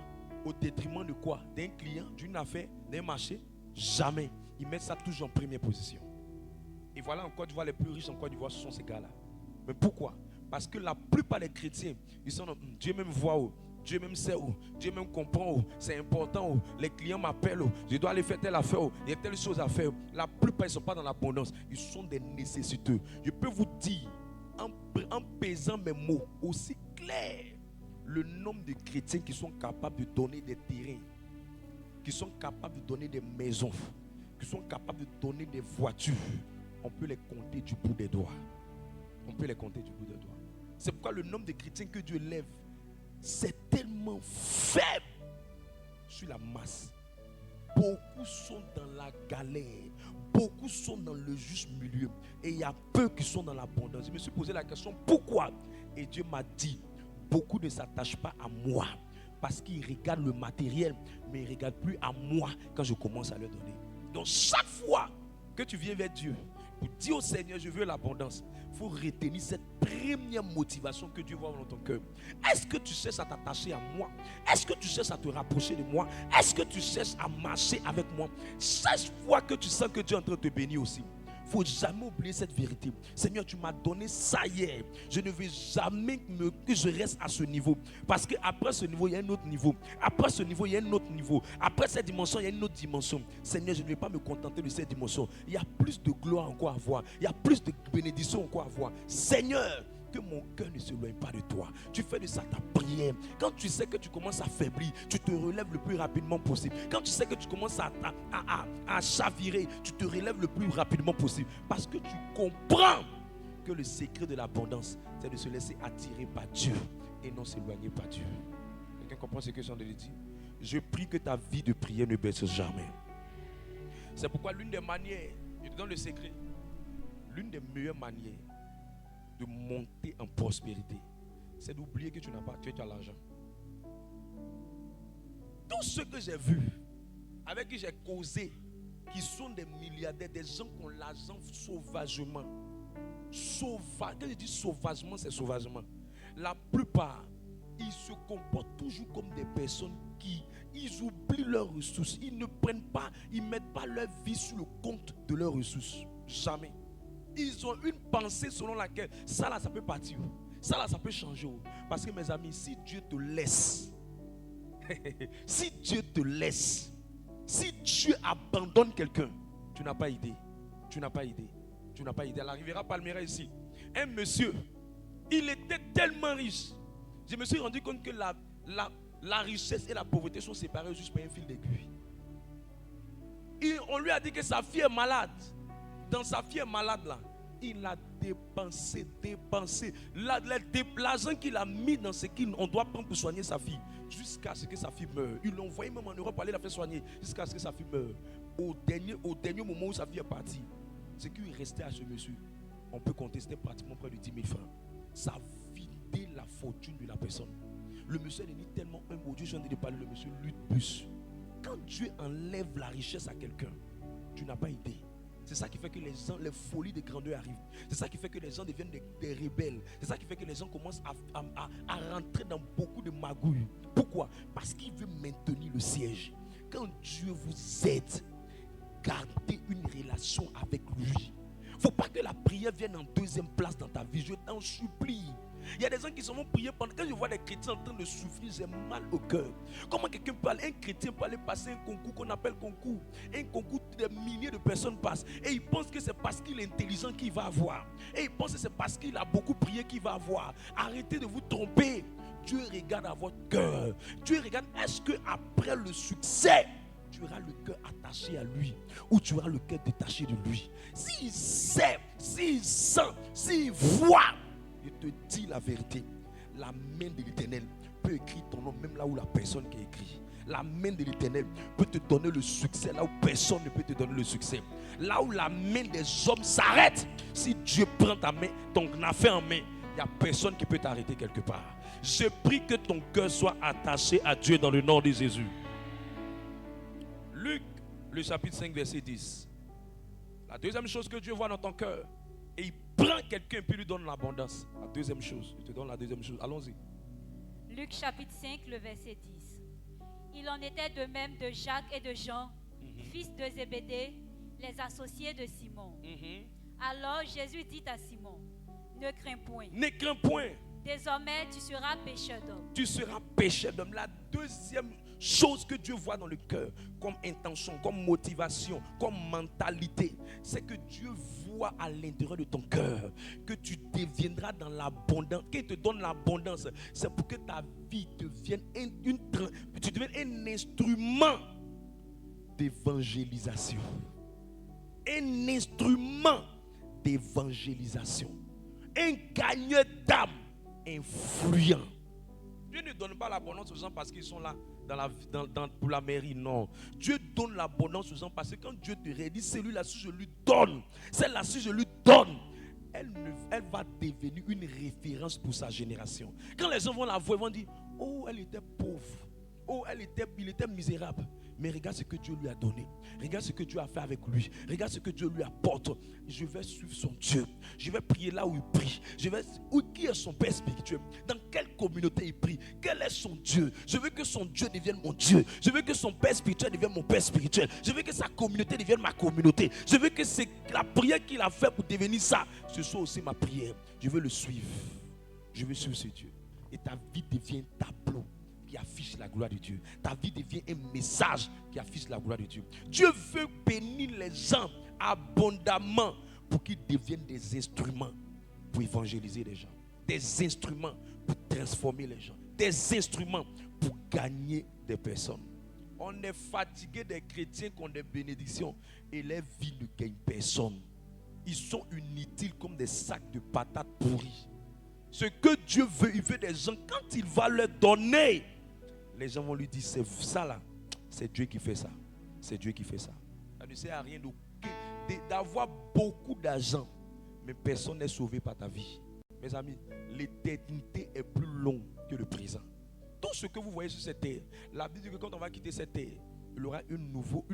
Speaker 1: au détriment de quoi? D'un client, d'une affaire, d'un marché? Jamais. Ils mettent ça toujours en première position. Et voilà, en Côte d'Ivoire, les plus riches en Côte d'Ivoire, ce sont ces gars-là. Mais pourquoi? Parce que la plupart des chrétiens, ils sont dans, Dieu même voit, Dieu même sait, Dieu même comprend, c'est important, les clients m'appellent, je dois aller faire telle affaire, il y a telle chose à faire. La plupart, ils ne sont pas dans l'abondance, ils sont des nécessiteux. Je peux vous dire, en pesant mes mots aussi clairs, le nombre de chrétiens qui sont capables de donner des terrains, qui sont capables de donner des maisons, qui sont capables de donner des voitures, on peut les compter du bout des doigts. On peut les compter du bout des doigts. C'est pourquoi le nombre de chrétiens que Dieu lève, c'est tellement faible sur la masse. beaucoup sont dans la galère. Beaucoup sont dans le juste milieu. Et il y a peu qui sont dans l'abondance. Je me suis posé la question, pourquoi? Et Dieu m'a dit, beaucoup ne s'attachent pas à moi. Parce qu'ils regardent le matériel, mais ils ne regardent plus à moi quand je commence à leur donner. Donc chaque fois que tu viens vers Dieu, pour dire au Seigneur, je veux l'abondance, il faut retenir cette première motivation que Dieu voit dans ton cœur. Est-ce que tu cherches à t'attacher à moi? Est-ce que tu cherches à te rapprocher de moi? Est-ce que tu cherches à marcher avec moi? Chaque fois que tu sens que Dieu est en train de te bénir aussi, il ne faut jamais oublier cette vérité. Seigneur, tu m'as donné ça hier. Je ne veux jamais que je reste à ce niveau. Parce qu'après ce niveau, il y a un autre niveau. Après ce niveau, il y a un autre niveau. Après cette dimension, il y a une autre dimension. Seigneur, je ne vais pas me contenter de cette dimension. Il y a plus de gloire encore à voir. Il y a plus de bénédiction encore à voir. Seigneur, que mon cœur ne s'éloigne pas de toi. Tu fais de ça ta prière. Quand tu sais que tu commences à faiblir, tu te relèves le plus rapidement possible. Quand tu sais que tu commences à chavirer, tu te relèves le plus rapidement possible. Parce que tu comprends que le secret de l'abondance, c'est de se laisser attirer par Dieu et non s'éloigner par Dieu. Quelqu'un comprend ce que je viens de lui dire? Je prie que ta vie de prière ne baisse jamais. C'est pourquoi l'une des manières, je te donne le secret, l'une des meilleures manières de monter en prospérité, c'est d'oublier que tu n'as pas, tu as l'argent. Tous ceux que j'ai vus, avec qui j'ai causé, qui sont des milliardaires, des gens qui ont l'argent sauvagement. Quand je dis sauvagement, c'est sauvagement. La plupart, ils se comportent toujours comme des personnes qui, ils oublient leurs ressources. Ils ne prennent pas, ils ne mettent pas leur vie sur le compte de leurs ressources. Jamais. Ils ont une pensée selon laquelle ça là, ça peut partir. Ça là, ça peut changer. Parce que mes amis, si Dieu te laisse, si Dieu te laisse, si Dieu abandonne quelqu'un, tu n'as pas idée. Tu n'as pas idée. Tu n'as pas idée. Elle arrivera à Palmyra ici. Un monsieur, il était tellement riche. Je me suis rendu compte que la richesse et la pauvreté sont séparées juste par un fil d'aiguille. On lui a dit que sa fille est malade. Dans sa fille est malade là, il a dépensé. L'argent qu'il a mis dans ce qu'on doit prendre pour soigner sa fille, jusqu'à ce que sa fille meure. Ils l'ont envoyé même en Europe, aller la faire soigner, jusqu'à ce que sa fille meure. Au dernier moment où sa fille est partie, ce qui restait à ce monsieur, on peut compter, c'était pratiquement près de 10 000 francs. Ça a vidé la fortune de la personne. Le monsieur est devenu tellement humble. Dieu, je viens de parler, le monsieur lutte plus. Quand Dieu enlève la richesse à quelqu'un, tu n'as pas idée. C'est ça qui fait que les folies de grandeur arrivent. C'est ça qui fait que les gens deviennent des rebelles. C'est ça qui fait que les gens commencent à rentrer dans beaucoup de magouilles. Pourquoi? Parce qu'il veut maintenir le siège. Quand Dieu vous aide, gardez une relation avec lui. Il ne faut pas que la prière vienne en deuxième place dans ta vie. Je t'en supplie. Il y a des gens qui se vont prier pendant. Quand je vois des chrétiens en train de souffrir, j'ai mal au cœur. Comment quelqu'un peut aller, un chrétien peut aller passer un concours qu'on appelle concours. Un concours où des milliers de personnes passent. Et il pense que c'est parce qu'il est intelligent qu'il va avoir. Et il pense que c'est parce qu'il a beaucoup prié qu'il va avoir. Arrêtez de vous tromper. Dieu regarde à votre cœur. Dieu regarde, est-ce que après le succès, tu auras le cœur attaché à lui ou tu auras le cœur détaché de lui? S'il sait, s'il sent, s'il voit, je te dis la vérité, la main de l'Éternel peut écrire ton nom même là où la personne qui écrit. La main de l'Éternel peut te donner le succès là où personne ne peut te donner le succès. Là où la main des hommes s'arrête, si Dieu prend ta main, ton affaire en main, il n'y a personne qui peut t'arrêter quelque part. Je prie que ton cœur soit attaché à Dieu dans le nom de Jésus. Luc, le chapitre 5, verset 10. La deuxième chose que Dieu voit dans ton cœur, et il prend quelqu'un et puis lui donne l'abondance. La deuxième chose, je te donne la deuxième chose. Allons-y.
Speaker 2: Luc chapitre 5, le verset 10. Il en était de même de Jacques et de Jean, fils de Zébédée, les associés de Simon. Alors Jésus dit à Simon, ne crains point.
Speaker 1: Ne crains point.
Speaker 2: Désormais, tu seras pécheur d'hommes.
Speaker 1: Tu seras pécheur d'hommes. La deuxième chose que Dieu voit dans le cœur, comme intention, comme motivation, comme mentalité, c'est que Dieu voit à l'intérieur de ton cœur que tu deviendras dans l'abondance. Qu'il te donne l'abondance, c'est pour que ta vie devienne tu deviennes un instrument d'évangélisation. Un instrument d'évangélisation. Un gagneur d'âme influent. Dieu ne donne pas l'abondance aux gens parce qu'ils sont là. pour la mairie. Non. Dieu donne l'abondance aux gens parce que quand Dieu te redit, celui-là, si je lui donne, celle-là, si je lui donne, elle va devenir une référence pour sa génération. Quand les gens vont la voir, ils vont dire, oh, elle était pauvre. Oh, il était misérable. Mais regarde ce que Dieu lui a donné. Regarde ce que Dieu a fait avec lui. Regarde ce que Dieu lui apporte. Je vais suivre son Dieu. Je vais prier là où il prie. Qui est son père spirituel? Dans quelle communauté il prie? Quel est son Dieu? Je veux que son Dieu devienne mon Dieu. Je veux que son père spirituel devienne mon père spirituel. Je veux que sa communauté devienne ma communauté. Je veux que c'est la prière qu'il a fait pour devenir ça. Ce soit aussi ma prière. Je veux le suivre. Je veux suivre ce Dieu. Et ta vie devient un tableau qui affiche la gloire de Dieu. Ta vie devient un message qui affiche la gloire de Dieu. Dieu veut bénir les gens abondamment pour qu'ils deviennent des instruments pour évangéliser les gens. Des instruments pour transformer les gens. Des instruments pour gagner des personnes. On est fatigué des chrétiens qui ont des bénédictions et leur vie ne gagne personne. Ils sont inutiles comme des sacs de patates pourries. Ce que Dieu veut, il veut des gens, quand il va leur donner, les gens vont lui dire, c'est ça là, c'est Dieu qui fait ça. C'est Dieu qui fait ça. Ça ne sert à rien d'avoir beaucoup d'argent, mais personne n'est sauvé par ta vie. Mes amis, l'éternité est plus longue que le présent. Tout ce que vous voyez sur cette terre, la Bible dit que quand on va quitter cette terre, il y aura une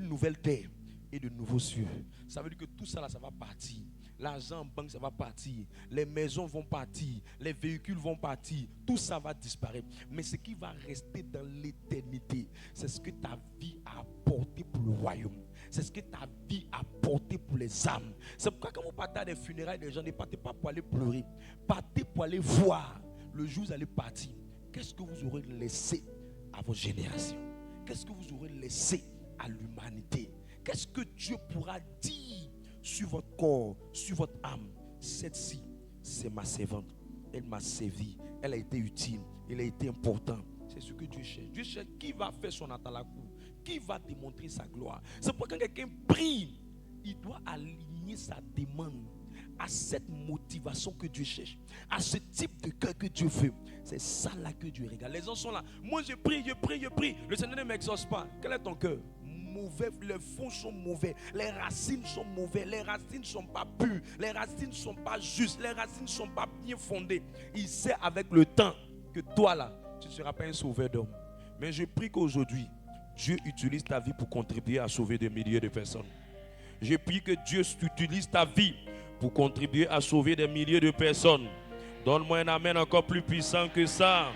Speaker 1: nouvelle terre et de nouveaux cieux. Ça veut dire que tout ça là, ça va partir. L'argent en banque, ça va partir. Les maisons vont partir. Les véhicules vont partir. Tout ça va disparaître. Mais ce qui va rester dans l'éternité, c'est ce que ta vie a apporté pour le royaume. C'est ce que ta vie a apporté pour les âmes. C'est pourquoi quand vous partez à des funérailles des gens, ne partez pas pour aller pleurer. Partez pour aller voir. Le jour où vous allez partir, qu'est-ce que vous aurez laissé à vos générations? Qu'est-ce que vous aurez laissé à l'humanité? Qu'est-ce que Dieu pourra dire sur votre corps, sur votre âme? Cette-ci, c'est ma servante. Elle m'a servi. Elle a été utile. Elle a été importante. C'est ce que Dieu cherche. Dieu cherche qui va faire son atalakou, qui va démontrer sa gloire. C'est pourquoi quand quelqu'un prie, il doit aligner sa demande à cette motivation que Dieu cherche, à ce type de cœur que Dieu veut. C'est ça là que Dieu regarde. Les gens sont là. Moi je prie, je prie, je prie. Le Seigneur ne m'exauce pas. Quel est ton cœur? Mauvais, les fonds sont mauvais, les racines sont mauvaises, les racines ne sont pas pures, les racines ne sont pas justes, les racines ne sont pas bien fondées. Il sait avec le temps que toi là, tu ne seras pas un sauveur d'hommes. Mais je prie qu'aujourd'hui, Dieu utilise ta vie pour contribuer à sauver des milliers de personnes. Je prie que Dieu utilise ta vie pour contribuer à sauver des milliers de personnes. Donne-moi un amen encore plus puissant que ça.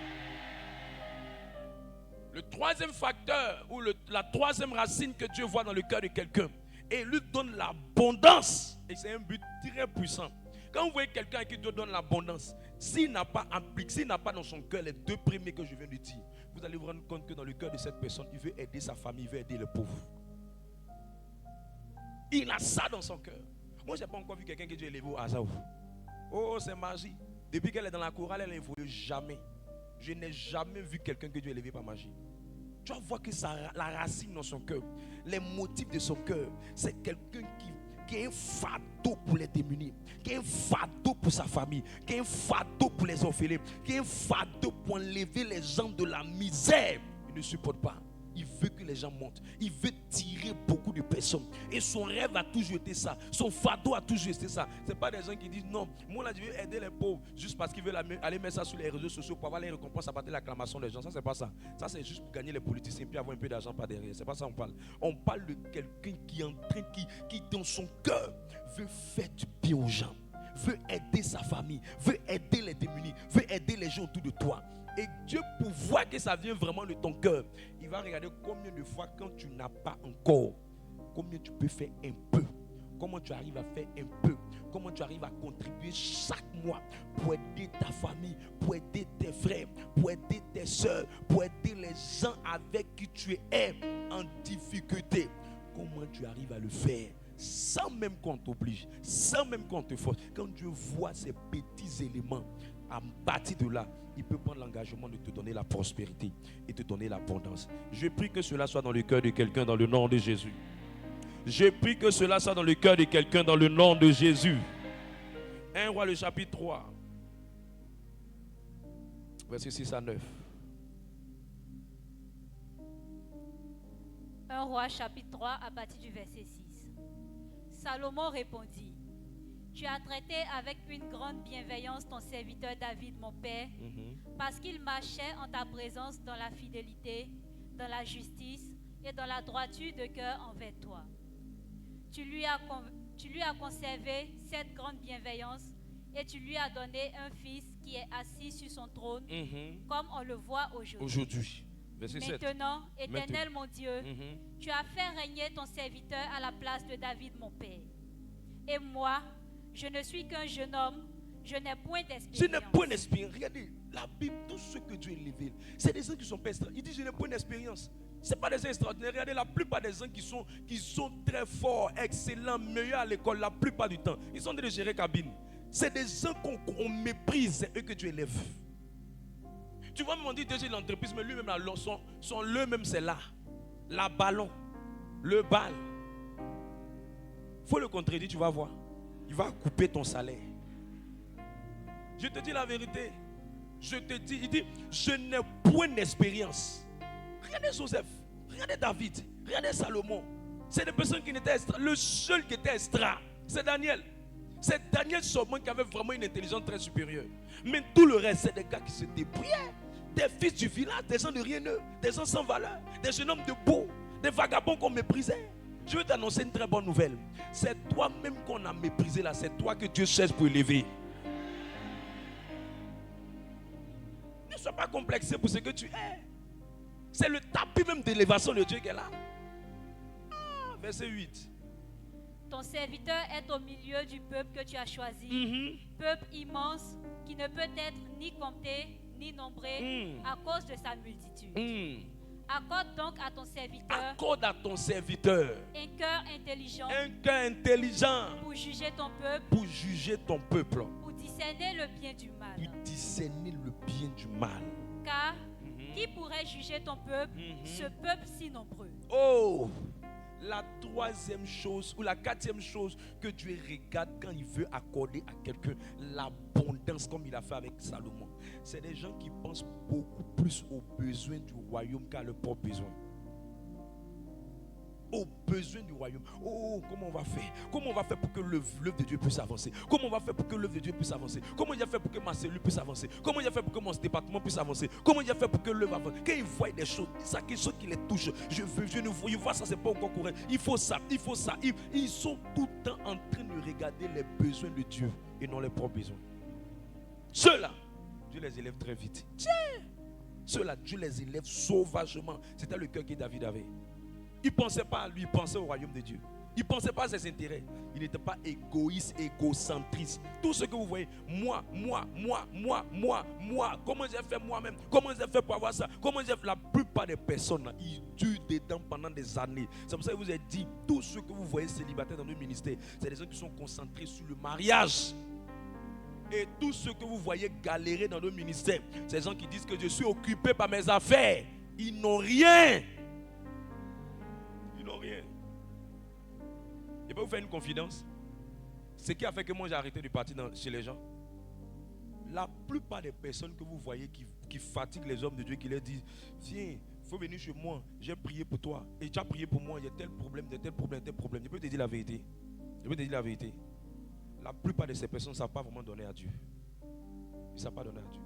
Speaker 1: Le troisième facteur ou la troisième racine que Dieu voit dans le cœur de quelqu'un, et lui donne l'abondance. Et c'est un but très puissant. Quand vous voyez quelqu'un qui te donne l'abondance, s'il n'a pas impliqué, s'il n'a pas dans son cœur les deux premiers que je viens de dire, vous allez vous rendre compte que dans le cœur de cette personne, il veut aider sa famille, il veut aider les pauvres. Il a ça dans son cœur. Moi, je n'ai pas encore vu quelqu'un que Dieu a élevé au hasard. Oh, c'est magie. Depuis qu'elle est dans la chorale, elle n'a évolué jamais. Je n'ai jamais vu quelqu'un que Dieu a élevé par magie. Tu vas voir que la racine dans son cœur, les motifs de son cœur, c'est quelqu'un qui est un fardeau pour les démunis, qui est un fardeau pour sa famille, qui est un fardeau pour les orphelins, qui est un fardeau pour enlever les gens de la misère. Il ne supporte pas. Il veut que les gens montent. Il veut tirer beaucoup de personnes. Et son rêve a toujours été ça. Son fardeau a toujours été ça. Ce n'est pas des gens qui disent non, moi là je veux aider les pauvres juste parce qu'ils veulent aller mettre ça sur les réseaux sociaux pour avoir les récompenses à partir de l'acclamation des gens. Ça, c'est pas ça. Ça, c'est juste pour gagner les politiciens et puis avoir un peu d'argent par derrière. C'est pas ça qu'on parle. On parle de quelqu'un qui est en train, qui dans son cœur veut faire du bien aux gens, veut aider sa famille, veut aider les démunis, veut aider les gens autour de toi. Et Dieu, pour voir que ça vient vraiment de ton cœur, il va regarder combien de fois quand tu n'as pas encore, combien tu peux faire un peu, comment tu arrives à faire un peu, comment tu arrives à contribuer chaque mois pour aider ta famille, pour aider tes frères, pour aider tes soeurs, pour aider les gens avec qui tu es en difficulté. Comment tu arrives à le faire sans même qu'on t'oblige, sans même qu'on te force. Quand Dieu voit ces petits éléments, à partir de là, il peut prendre l'engagement de te donner la prospérité et te donner l'abondance. Je prie que cela soit dans le cœur de quelqu'un dans le nom de Jésus. Je prie que cela soit dans le cœur de quelqu'un dans le nom de Jésus. 1 Roi le chapitre 3, verset 6 à 9.
Speaker 2: 1 Roi chapitre 3 à partir du verset 6. Salomon répondit, tu as traité avec une grande bienveillance ton serviteur David, mon père, parce qu'il marchait en ta présence dans la fidélité, dans la justice et dans la droiture de cœur envers toi. Tu lui as conservé cette grande bienveillance et tu lui as donné un fils qui est assis sur son trône, comme on le voit aujourd'hui.
Speaker 1: Verset 7.
Speaker 2: Maintenant, Éternel mon Dieu, tu as fait régner ton serviteur à la place de David, mon père. Et moi, je ne suis qu'un jeune homme, je n'ai point d'expérience.
Speaker 1: Je n'ai point d'expérience. Regardez, la Bible, tout ce que Dieu révèle, c'est des gens qui sont pas extraordinaires. Il dit, je n'ai point d'expérience. Ce n'est pas des gens extraordinaires. Regardez, la plupart des gens qui sont très forts, excellents, meilleurs à l'école, la plupart du temps, ils sont en train de gérer cabine. C'est des gens qu'on méprise, c'est eux que Dieu élève. Tu vois, on dit déjà l'entreprise, mais lui-même, son le-même, c'est là. La ballon, le bal. Il faut le contredire, tu vas voir. Il va couper ton salaire. Je te dis la vérité. Je te dis, il dit, je n'ai point d'expérience. Regardez Joseph, regardez David, regardez Salomon. C'est des personnes qui n'étaient extra. Le seul qui était extra, c'est Daniel. C'est Daniel seulement qui avait vraiment une intelligence très supérieure. Mais tout le reste, c'est des gars qui se débrouillaient. Des fils du village, des gens de rien, des gens sans valeur, des jeunes hommes debout, des vagabonds qu'on méprisait. Je veux t'annoncer une très bonne nouvelle. C'est toi-même qu'on a méprisé là. C'est toi que Dieu cherche pour élever. Ne sois pas complexé pour ce que tu es. C'est le tapis même d'élévation de Dieu qui est là. Verset 8.
Speaker 2: Ton serviteur est au milieu du peuple que tu as choisi. Peuple immense qui ne peut être ni compté ni nombré à cause de sa multitude. Accorde donc à ton serviteur.
Speaker 1: Accorde à ton serviteur
Speaker 2: un cœur intelligent.
Speaker 1: Un cœur intelligent.
Speaker 2: Pour juger ton peuple.
Speaker 1: Pour juger ton peuple.
Speaker 2: Pour discerner le bien du mal.
Speaker 1: Pour discerner le bien du mal.
Speaker 2: Car qui pourrait juger ton peuple, ce peuple si nombreux?
Speaker 1: Oh! La troisième chose ou la quatrième chose que Dieu regarde quand il veut accorder à quelqu'un l'abondance comme il a fait avec Salomon, c'est des gens qui pensent beaucoup plus aux besoins du royaume qu'à leurs propres besoins. Aux besoins du royaume. Oh, comment on va faire? Comment on va faire pour que l'œuvre de Dieu puisse avancer? Comment on va faire pour que l'œuvre de Dieu puisse avancer? Comment il a fait pour que ma cellule puisse avancer? Comment il a fait pour que mon département puisse avancer? Comment il a fait pour que l'œuvre avance? Quand ils voient des choses, ça quelque chose qui les touche. Ils voient ça, c'est pas encore correct. Il faut ça, il faut ça. Ils sont tout le temps en train de regarder les besoins de Dieu et non les propres besoins. Ceux-là, Dieu les élève très vite. Tiens! Ceux-là, Dieu les élève sauvagement. C'était le cœur que David avait. Il ne pensait pas à lui, il pensait au royaume de Dieu. Il ne pensait pas à ses intérêts. Il n'était pas égoïste, égocentriste. Tout ce que vous voyez, moi. Comment j'ai fait moi-même? Comment j'ai fait pour avoir ça? Comment j'ai fait? La plupart des personnes, ils durent dedans pendant des années. C'est pour ça que je vous ai dit, tout ce que vous voyez célibataires dans le ministère, c'est des gens qui sont concentrés sur le mariage. Et tout ce que vous voyez galérer dans le ministère, c'est des gens qui disent que je suis occupé par mes affaires. Ils n'ont rien. Rien. Je peux vous faire une confidence. Ce qui a fait que moi j'ai arrêté de partir chez les gens. La plupart des personnes que vous voyez qui fatiguent les hommes de Dieu, qui leur disent viens, il faut venir chez moi, j'ai prié pour toi et tu as prié pour moi, il y a tel problème, tel problème. Je peux te dire la vérité. La plupart de ces personnes ne savent pas vraiment donner à Dieu. Ils ne savent pas donner à Dieu.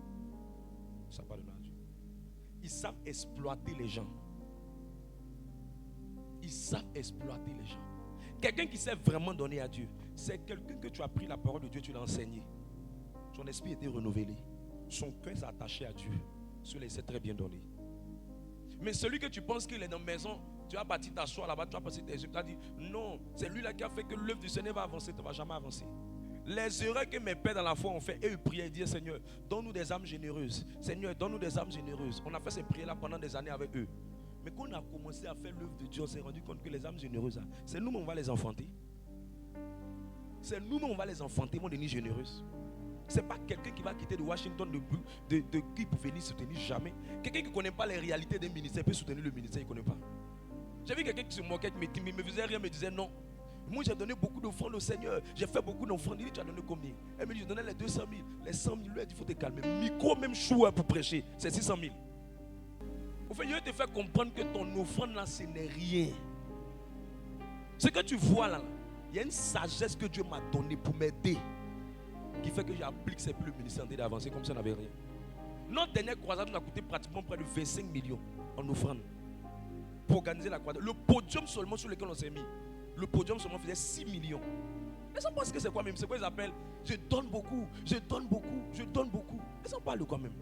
Speaker 1: Ils savent exploiter les gens. Ils savent exploiter les gens. Quelqu'un qui sait vraiment donner à Dieu, c'est quelqu'un que tu as pris la parole de Dieu, tu l'as enseigné. Son esprit était renouvelé. Son cœur s'est attaché à Dieu. Celui-là, il sait très bien donner. Mais celui que tu penses qu'il est dans la maison, tu vas partir t'asseoir là-bas, tu vas passer tes yeux, tu vas dire non, c'est lui là qui a fait que l'œuvre du Seigneur va avancer, tu ne vas jamais avancer. Les erreurs que mes pères dans la foi ont fait, et ils priaient et disaient Seigneur, donne-nous des âmes généreuses. Seigneur, donne-nous des âmes généreuses. On a fait ces prières-là pendant des années avec eux. Mais quand on a commencé à faire l'œuvre de Dieu, on s'est rendu compte que les âmes généreuses, c'est nous-mêmes on va les enfanter. C'est nous-mêmes on va les enfanter, mon Denis généreuse. Ce n'est pas quelqu'un qui va quitter de Washington de qui pour venir soutenir jamais. Quelqu'un qui ne connaît pas les réalités d'un ministère peut soutenir le ministère, il ne connaît pas. J'ai vu quelqu'un qui se moquait, qui ne me faisait rien, me disait non. Moi j'ai donné beaucoup d'offrandes au Seigneur. J'ai fait beaucoup d'offrandes. Il dit tu as donné combien? Elle me dit je donnais les 200 000. Les 100 000, lui, il faut te calmer. Micro même chou pour prêcher, c'est 600 000. Au fait, je vais te faire comprendre que ton offrande là, ce n'est rien. Ce que tu vois là, il y a une sagesse que Dieu m'a donnée pour m'aider, qui fait que j'applique ces plus ministères d'avancer comme si on n'avait rien. Notre dernière croisade nous a coûté pratiquement près de 25 millions en offrande pour organiser la croisade. Le podium seulement sur lequel on s'est mis, le podium seulement faisait 6 millions. Et ça pense que c'est quoi même? C'est quoi ils appellent? Je donne beaucoup, je donne beaucoup, je donne beaucoup. Et ça parle de quoi même?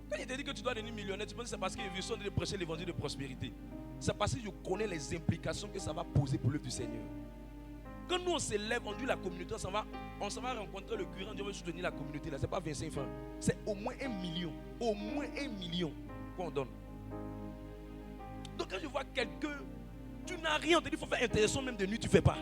Speaker 1: Quand il te dit que tu dois devenir millionnaire, tu penses que c'est parce qu'ils sont de prêcher l'évangile de prospérité. C'est parce que je connais les implications que ça va poser pour l'œuvre du Seigneur. Quand nous on s'élève, on dit la communauté, on s'en va rencontrer le curé, Dieu veut soutenir la communauté. Là, c'est pas 25 francs, c'est au moins 1 million. Au moins 1 million qu'on donne. Donc quand je vois quelqu'un, tu n'as rien, on te dit il faut faire intéressant même de nuit, tu ne fais pas.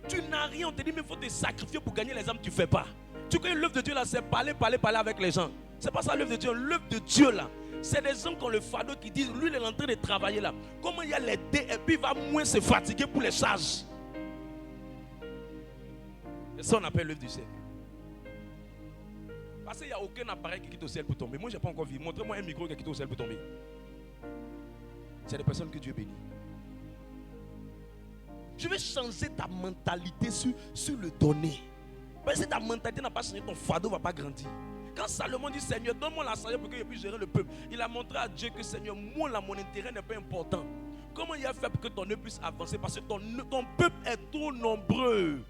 Speaker 1: Tu n'as rien, on te dit mais il faut te sacrifier pour gagner les âmes, tu ne fais pas. Tu connais l'œuvre de Dieu là, c'est parler avec les gens. C'est pas ça l'œuvre de Dieu. L'œuvre de Dieu là, c'est des gens qui ont le fardeau qui disent, lui il est en train de travailler là. Comment il y a les dés et puis il va moins se fatiguer pour les charges. Et ça on appelle l'œuvre du ciel. Parce qu'il n'y a aucun appareil qui quitte au ciel pour tomber. Moi je n'ai pas encore vu. Montrez-moi un micro qui quitte au ciel pour tomber. C'est des personnes que Dieu bénit. Je vais changer ta mentalité sur le donner. Parce que si ta mentalité n'a pas changé, ton fardeau ne va pas grandir. Quand Salomon dit Seigneur, donne-moi la sagesse pour que je puisse gérer le peuple, il a montré à Dieu que Seigneur, moi là, mon intérêt n'est pas important. Comment il a fait pour que ton œuvre puisse avancer? Parce que ton peuple est trop nombreux.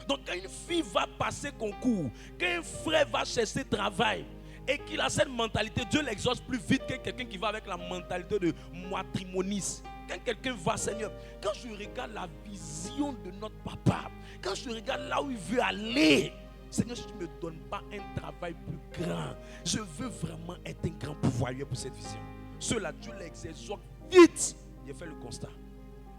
Speaker 1: Donc quand une fille va passer concours, quand un frère va chercher travail, et qu'il a cette mentalité, Dieu l'exauce plus vite que quelqu'un qui va avec la mentalité de matrimoniste. Quand quelqu'un va, Seigneur, quand je regarde la vision de notre papa, quand je regarde là où il veut aller, Seigneur, si tu ne me donnes pas un travail plus grand, je veux vraiment être un grand pourvoyeur pour cette vision. Ceux-là, Dieu les exauce vite. Il a fait le constat.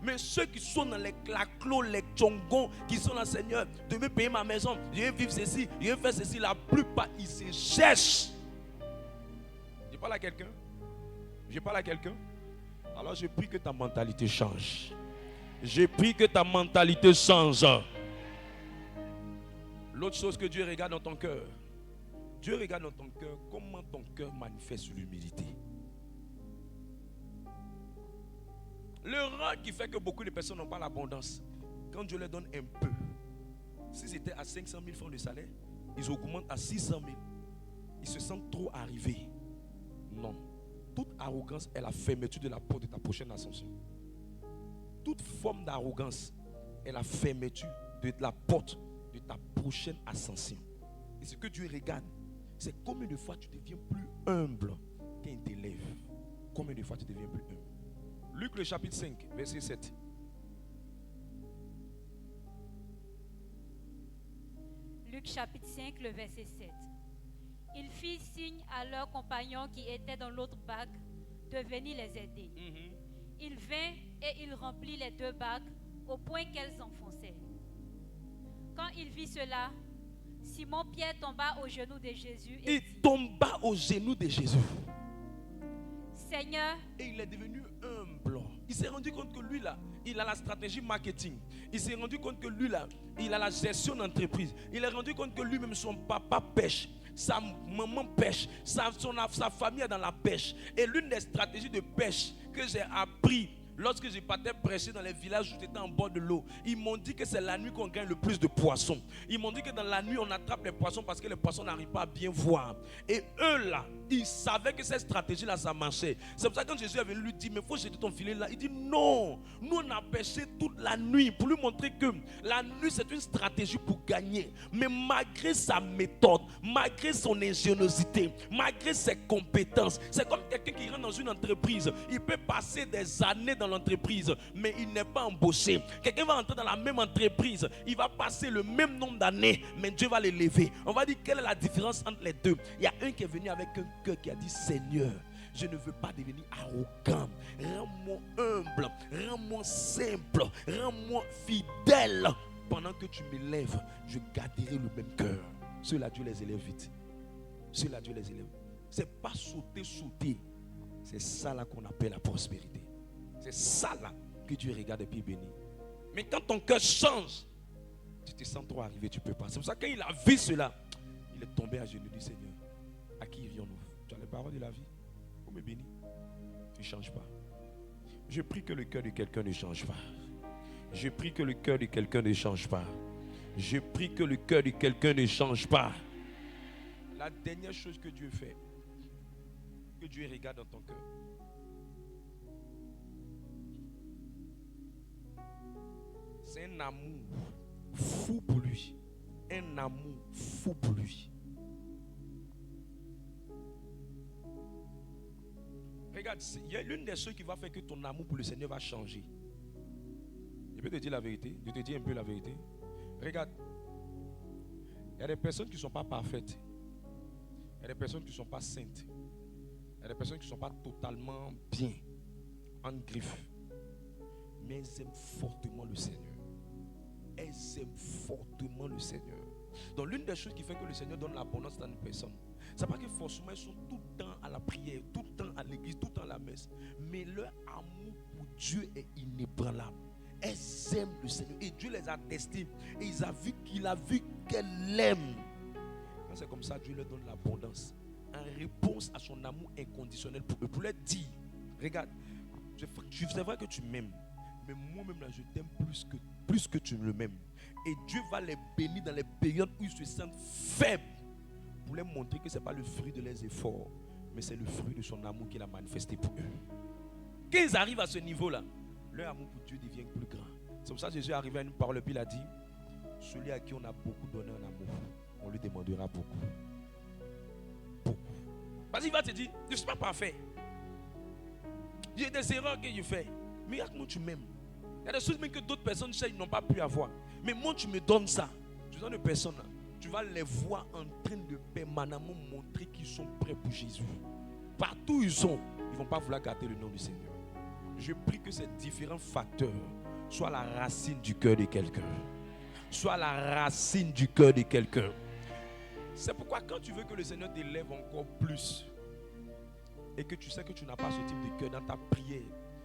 Speaker 1: Mais ceux qui sont dans les claclos, les tchongons, qui sont là, Seigneur, je veux payer ma maison, je veux vivre ceci, je veux faire ceci, la plupart, ils se cherchent. Je parle à quelqu'un? Je parle à quelqu'un? Alors je prie que ta mentalité change. Je prie que ta mentalité change. L'autre chose que Dieu regarde dans ton cœur, Dieu regarde dans ton cœur comment ton cœur manifeste l'humilité. Le rang qui fait que beaucoup de personnes n'ont pas l'abondance, quand Dieu leur donne un peu, si c'était à 500 000 francs de salaire, ils augmentent à 600 000. Ils se sentent trop arrivés. Non. Toute arrogance est la fermeture de la porte de ta prochaine ascension. Toute forme d'arrogance est la fermeture de la porte de ta prochaine ascension. Et ce que Dieu regarde, c'est combien de fois tu deviens plus humble quand il t'élève. Combien de fois tu deviens plus humble. Luc le chapitre 5, verset 7.
Speaker 2: Luc chapitre 5, le verset 7. Il fit signe à leurs compagnons qui étaient dans l'autre barque de venir les aider. Il vint et il remplit les 2 barques au point qu'elles enfonçaient. Quand il vit cela, Simon-Pierre tomba aux genoux de Jésus et dit,
Speaker 1: tomba aux genoux de Jésus.
Speaker 2: Seigneur.
Speaker 1: Et il est devenu humble. Il s'est rendu compte que lui là, il a la stratégie marketing. Il s'est rendu compte que lui là, il a la gestion d'entreprise. Il est rendu compte que lui-même, son papa pêche. Sa maman pêche. Sa famille est dans la pêche. Et l'une des stratégies de pêche que j'ai appris lorsque je partais prêcher dans les villages où j'étais en bord de l'eau, ils m'ont dit que c'est la nuit qu'on gagne le plus de poissons. Ils m'ont dit que dans la nuit, on attrape les poissons parce que les poissons n'arrivent pas à bien voir. Et eux là, ils savaient que cette stratégie-là, ça marchait. C'est pour ça que quand Jésus est venu lui dire, mais il faut jeter ton filet là. Il dit non, nous on a pêché toute la nuit pour lui montrer que la nuit c'est une stratégie pour gagner. Mais malgré sa méthode, malgré son ingéniosité, malgré ses compétences, c'est comme quelqu'un qui rentre dans une entreprise. Il peut passer des années dans l'entreprise, mais il n'est pas embauché. Quelqu'un va entrer dans la même entreprise, il va passer le même nombre d'années, mais Dieu va l'élever. On va dire quelle est la différence entre les deux. Il y a un qui est venu avec un cœur qui a dit Seigneur, je ne veux pas devenir arrogant, rends-moi humble, rends-moi simple, rends-moi fidèle. Pendant que tu m'élèves, je garderai le même cœur. Ceux-là, Dieu les élève vite. Ceux-là, Dieu les élève. C'est pas sauter. C'est ça là qu'on appelle la prospérité. C'est ça là que Dieu regarde et puis bénit. Mais quand ton cœur change, tu te sens trop arrivé, tu ne peux pas. C'est pour ça que quand il a vu cela, il est tombé à genoux du Seigneur. À qui irions-nous? Tu as les paroles de la vie. Vous me bénis. Tu ne changes pas. Je prie que le cœur de quelqu'un ne change pas. Je prie que le cœur de quelqu'un ne change pas. Je prie que le cœur de quelqu'un ne change pas. La dernière chose que Dieu fait, que Dieu regarde dans ton cœur, c'est un amour fou pour lui. Un amour fou pour lui. Regarde, il y a l'une des choses qui va faire que ton amour pour le Seigneur va changer. Je peux te dire la vérité. Je te dis un peu la vérité. Regarde, il y a des personnes qui ne sont pas parfaites. Il y a des personnes qui ne sont pas saintes. Il y a des personnes qui ne sont pas totalement bien, en griffe. Mais elles aiment fortement le Seigneur. Elles aiment fortement le Seigneur. Donc l'une des choses qui fait que le Seigneur donne l'abondance dans une personne, c'est pas que forcément elles sont tout le temps à la prière, tout le temps à l'église, tout le temps à la messe. Mais leur amour pour Dieu est inébranlable. Elles aiment le Seigneur. Et Dieu les a testés. Et il a vu qu'elles l'aiment. Quand c'est comme ça, Dieu leur donne l'abondance. En réponse à son amour inconditionnel pour eux. Pour leur dire, regarde, c'est vrai que tu m'aimes. Mais moi-même là, je t'aime plus que tu me m'aimes. Et Dieu va les bénir dans les périodes où ils se sentent faibles. Pour leur montrer que ce n'est pas le fruit de leurs efforts. Mais c'est le fruit de son amour qu'il a manifesté pour eux. Quand ils arrivent à ce niveau-là, leur amour pour Dieu devient plus grand. C'est pour ça que Jésus est arrivé à une parole et puis il a dit, celui à qui on a beaucoup donné en amour, on lui demandera beaucoup. Beaucoup. Parce qu'il va te dire, je ne suis pas parfait. J'ai des erreurs que je fais. Mais regarde, moi tu m'aimes. Il y a des choses même que d'autres personnes n'ont pas pu avoir. Mais moi tu me donnes ça. Tu donnes des personnes là. Tu vas les voir en train de permanemment montrer qu'ils sont prêts pour Jésus. Partout où ils sont, ils ne vont pas vouloir garder le nom du Seigneur. Je prie que ces différents facteurs soient la racine du cœur de quelqu'un. Soit la racine du cœur de quelqu'un. C'est pourquoi quand tu veux que le Seigneur t'élève encore plus et que tu sais que tu n'as pas ce type de cœur dans ta prière,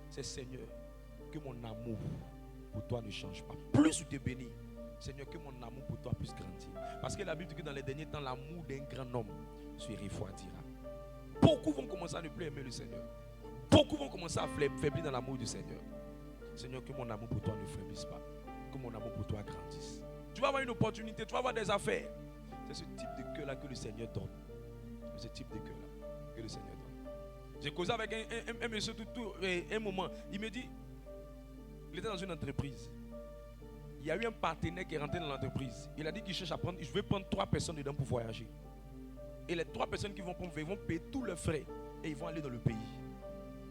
Speaker 1: c'est Seigneur, que mon amour pour toi ne change pas. Plus tu te bénis, Seigneur, que mon amour pour toi puisse grandir. Parce que la Bible dit que dans les derniers temps, l'amour d'un grand homme se refroidira. Beaucoup vont commencer à ne plus aimer le Seigneur. Beaucoup vont commencer à faiblir dans l'amour du Seigneur. Seigneur, que mon amour pour toi ne faiblisse pas. Que mon amour pour toi grandisse. Tu vas avoir une opportunité, tu vas avoir des affaires. C'est ce type de cœur-là que le Seigneur donne. C'est ce type de cœur-là que le Seigneur donne. J'ai causé avec un monsieur un moment. Il me dit, il était dans une entreprise. Il y a eu un partenaire qui est rentré dans l'entreprise. Il a dit qu'il cherche à prendre, je vais prendre 3 personnes dedans pour voyager. Et les 3 personnes qui vont prendre, ils vont payer tous leurs frais et ils vont aller dans le pays.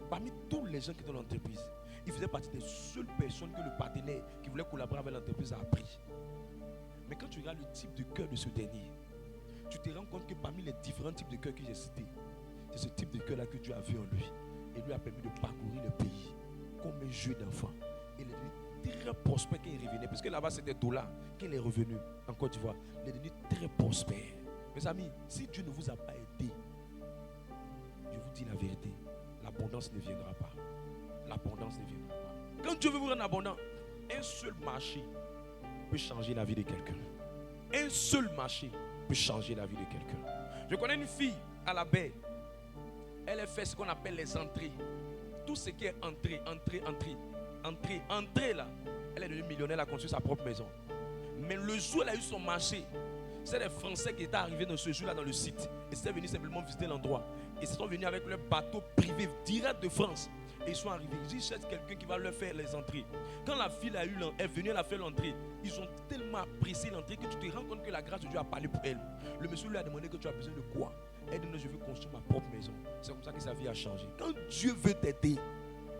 Speaker 1: Parmi tous les gens qui sont dans l'entreprise, il faisait partie des seules personnes que le partenaire qui voulait collaborer avec l'entreprise a pris. Mais quand tu regardes le type de cœur de ce dernier, tu te rends compte que parmi les différents types de cœur que j'ai cités, c'est ce type de cœur-là que Dieu a vu en lui. Et lui a permis de parcourir le pays comme un jeu d'enfant. Il est devenu très prospère quand il revenait. Parce que là-bas, c'était $. Quand il est revenu en Côte d'Ivoire, il est devenu très prospère. Mes amis, si Dieu ne vous a pas aidé, je vous dis la vérité, l'abondance ne viendra pas. L'abondance ne viendra pas. Quand Dieu veut vous rendre abondant, un seul marché peut changer la vie de quelqu'un. Un seul marché peut changer la vie de quelqu'un. Je connais une fille à la baie. Elle a fait ce qu'on appelle les entrées. Tout ce qui est entrée là. Elle est devenue millionnaire, elle a construit sa propre maison. Mais le jour où elle a eu son marché, c'est les Français qui étaient arrivés dans ce jour-là dans le site. Et c'était venus simplement visiter l'endroit. Et ils sont venus avec leur bateau privé direct de France. Et ils sont arrivés. Ils cherchent quelqu'un qui va leur faire les entrées. Quand la fille est venue, elle a fait l'entrée. Ils ont tellement apprécié l'entrée que tu te rends compte que la grâce de Dieu a parlé pour elle. Le monsieur lui a demandé que tu as besoin de quoi. Elle dit non, je veux construire ma propre maison. C'est comme ça que sa vie a changé. Quand Dieu veut t'aider,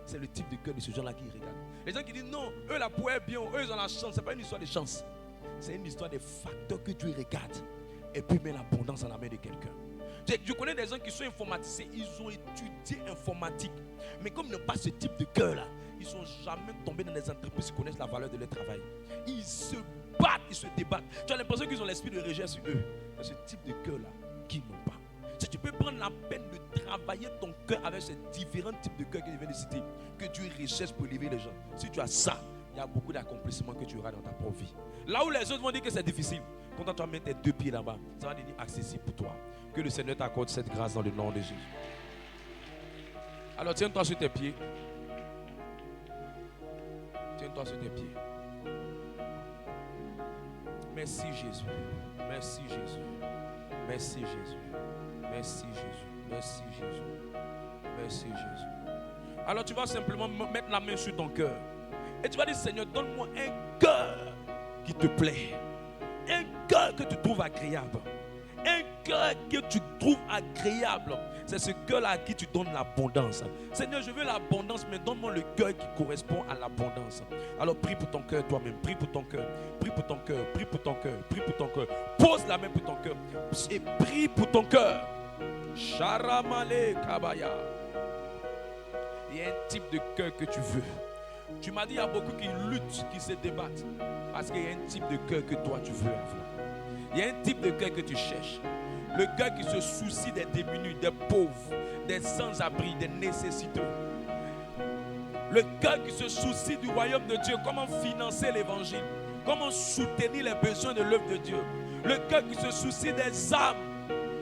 Speaker 1: c'est le type de cœur de ce gens-là qui regarde. Les gens qui disent non, eux la peau est bien, eux ils ont la chance. Ce n'est pas une histoire de chance. C'est une histoire des facteurs que Dieu regarde. Et puis met l'abondance dans la main de quelqu'un. Je connais des gens qui sont informaticiens, ils ont étudié informatique. Mais comme ils n'ont pas ce type de cœur-là, ils ne sont jamais tombés dans des entreprises qui connaissent la valeur de leur travail. Ils se battent, ils se débattent. Tu as l'impression qu'ils ont l'esprit de rejet sur eux. C'est ce type de cœur-là qu'ils n'ont pas. Si tu peux prendre la peine de travailler ton cœur avec ces différents types de cœurs que je viens de citer, que Dieu recherche pour élever les gens. Si tu as ça, il y a beaucoup d'accomplissements que tu auras dans ta propre vie. Là où les autres vont dire que c'est difficile, quand tu vas mettre tes 2 pieds là-bas, ça va devenir accessible pour toi. Que le Seigneur t'accorde cette grâce dans le nom de Jésus. Alors tiens-toi sur tes pieds. Lève-toi sur tes pieds. Merci Jésus. Merci Jésus. Merci Jésus. Merci Jésus. Merci Jésus. Merci Jésus. Alors tu vas simplement mettre la main sur ton cœur. Et tu vas dire, Seigneur, donne-moi un cœur qui te plaît. Un cœur que tu trouves agréable. Un cœur que tu trouves agréable. C'est ce cœur-là à qui tu donnes l'abondance. Seigneur, je veux l'abondance, mais donne-moi le cœur qui correspond à l'abondance. Alors prie pour ton cœur toi-même. Prie pour ton cœur. Prie pour ton cœur. Prie pour ton cœur. Prie pour ton cœur. Pose la main pour ton cœur. Et prie pour ton cœur. Sharamale Kabaya. Il y a un type de cœur que tu veux. Tu m'as dit, il y a beaucoup qui luttent, qui se débattent. Parce qu'il y a un type de cœur que toi tu veux avoir. Il y a un type de cœur que tu cherches. Le cœur qui se soucie des démunis, des pauvres, des sans-abri, des nécessiteux. Le cœur qui se soucie du royaume de Dieu. Comment financer l'évangile. Comment soutenir les besoins de l'œuvre de Dieu. Le cœur qui se soucie des âmes.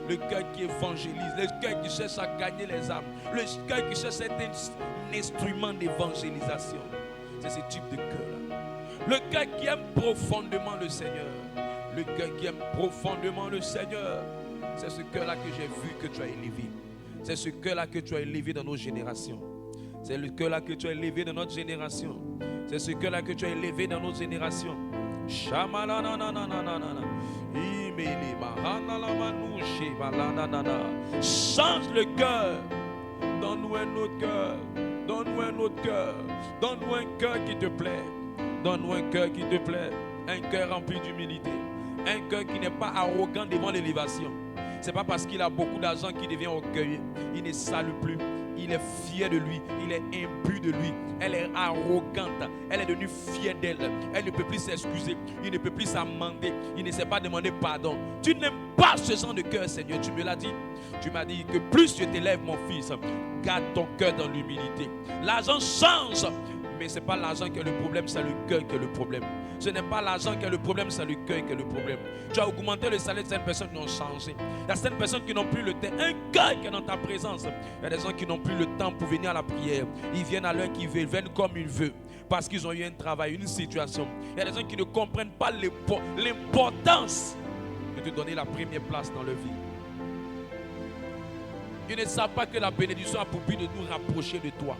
Speaker 1: Le cœur qui évangélise. Le cœur qui cherche à gagner les âmes. Le cœur qui cherche à être un instrument d'évangélisation. C'est ce type de cœur-là. Le cœur qui aime profondément le Seigneur. Le cœur qui aime profondément le Seigneur. C'est ce cœur-là que j'ai vu que tu as élevé. C'est ce cœur-là que tu as élevé dans nos générations. C'est le cœur-là que tu as élevé dans notre génération. C'est ce cœur-là que tu as élevé dans nos générations. Change le cœur. Donne-nous un autre cœur. Donne-nous un autre cœur. Donne-nous un cœur qui te plaît. Donne-nous un cœur qui te plaît. Un cœur rempli d'humilité. Un cœur qui n'est pas arrogant devant l'élévation. Ce n'est pas parce qu'il a beaucoup d'argent qu'il devient orgueilleux. Il ne salue plus. Il est fier de lui. Il est imbu de lui. Elle est arrogante. Elle est devenue fière d'elle. Elle ne peut plus s'excuser. Il ne peut plus s'amender. Il ne sait pas demander pardon. Tu n'aimes pas ce genre de cœur, Seigneur. Tu me l'as dit. Tu m'as dit que plus je t'élève, mon fils, garde ton cœur dans l'humilité. L'argent change. Mais ce n'est pas l'argent qui est le problème, c'est le cœur qui est le problème. Ce n'est pas l'argent qui est le problème, c'est le cœur qui est le problème. Tu as augmenté le salaire de certaines personnes qui ont changé. Il y a certaines personnes qui n'ont plus le temps. Un cœur qui est dans ta présence. Il y a des gens qui n'ont plus le temps pour venir à la prière. Ils viennent à l'heure qu'ils veulent, ils viennent comme ils veulent. Parce qu'ils ont eu un travail, une situation. Il y a des gens qui ne comprennent pas l'importance de te donner la première place dans leur vie. Ils ne savent pas que la bénédiction a pour but de nous rapprocher de toi.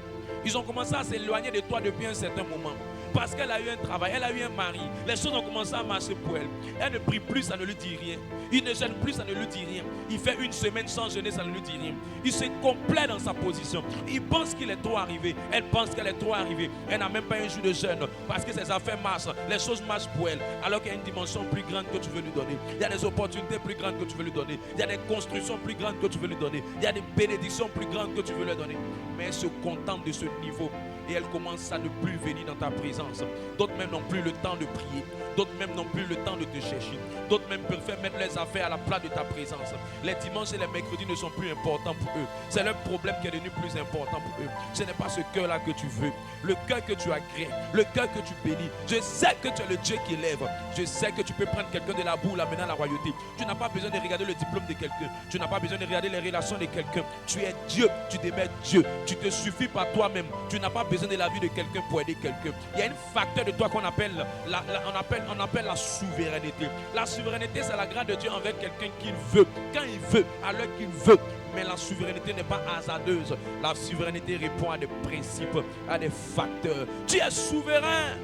Speaker 1: Ils ont commencé à s'éloigner de toi depuis un certain moment. Parce qu'elle a eu un travail, elle a eu un mari. Les choses ont commencé à marcher pour elle. Elle ne prie plus, ça ne lui dit rien. Il ne jeûne plus, ça ne lui dit rien. Il fait une semaine sans jeûner, ça ne lui dit rien. Il se complaît dans sa position. Il pense qu'il est trop arrivé. Elle pense qu'elle est trop arrivée. Elle n'a même pas un jour de jeûne. Parce que ses affaires marchent. Les choses marchent pour elle. Alors qu'il y a une dimension plus grande que tu veux lui donner. Il y a des opportunités plus grandes que tu veux lui donner. Il y a des constructions plus grandes que tu veux lui donner. Il y a des bénédictions plus grandes que tu veux lui donner. Mais elle se contente de ce niveau. Et elle commence à ne plus venir dans ta présence. D'autres même n'ont plus le temps de prier. D'autres même n'ont plus le temps de te chercher. D'autres même préfèrent mettre les affaires à la place de ta présence. Les dimanches et les mercredis ne sont plus importants pour eux. C'est leur problème qui est devenu plus important pour eux. Ce n'est pas ce cœur-là que tu veux. Le cœur que tu agrées. Le cœur que tu bénis. Je sais que tu es le Dieu qui élève. Je sais que tu peux prendre quelqu'un de la boue, l'amener à la royauté. Tu n'as pas besoin de regarder le diplôme de quelqu'un. Tu n'as pas besoin de regarder les relations de quelqu'un. Tu es Dieu. Tu demeures Dieu. Tu te suffis par toi-même. Tu n'as pas besoin de la vie de quelqu'un pour aider quelqu'un. Il y a un facteur de toi qu'on appelle la souveraineté. La souveraineté, c'est la grâce de Dieu envers quelqu'un qu'il veut, quand il veut, à l'heure qu'il veut. Mais la souveraineté n'est pas hasardeuse. La souveraineté répond à des principes, à des facteurs. Tu es souverain.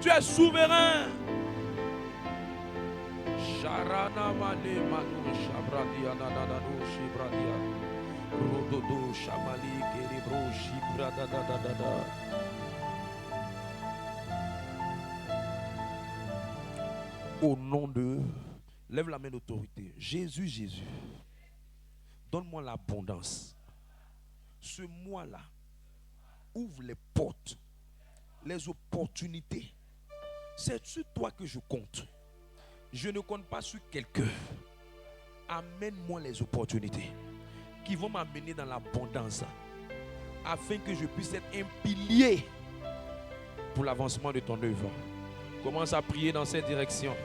Speaker 1: Tu es souverain. Sharana male manu shabradia nananu shibradia. Rododo shamali keribro shibrada da da da da. Au nom de... Lève la main d'autorité. Jésus, Jésus. Donne-moi l'abondance. Ce mois-là, ouvre les portes, les opportunités. C'est sur toi que je compte. Je ne compte pas sur quelqu'un. Amène-moi les opportunités qui vont m'amener dans l'abondance, afin que je puisse être un pilier pour l'avancement de ton œuvre. Commence à prier dans cette direction.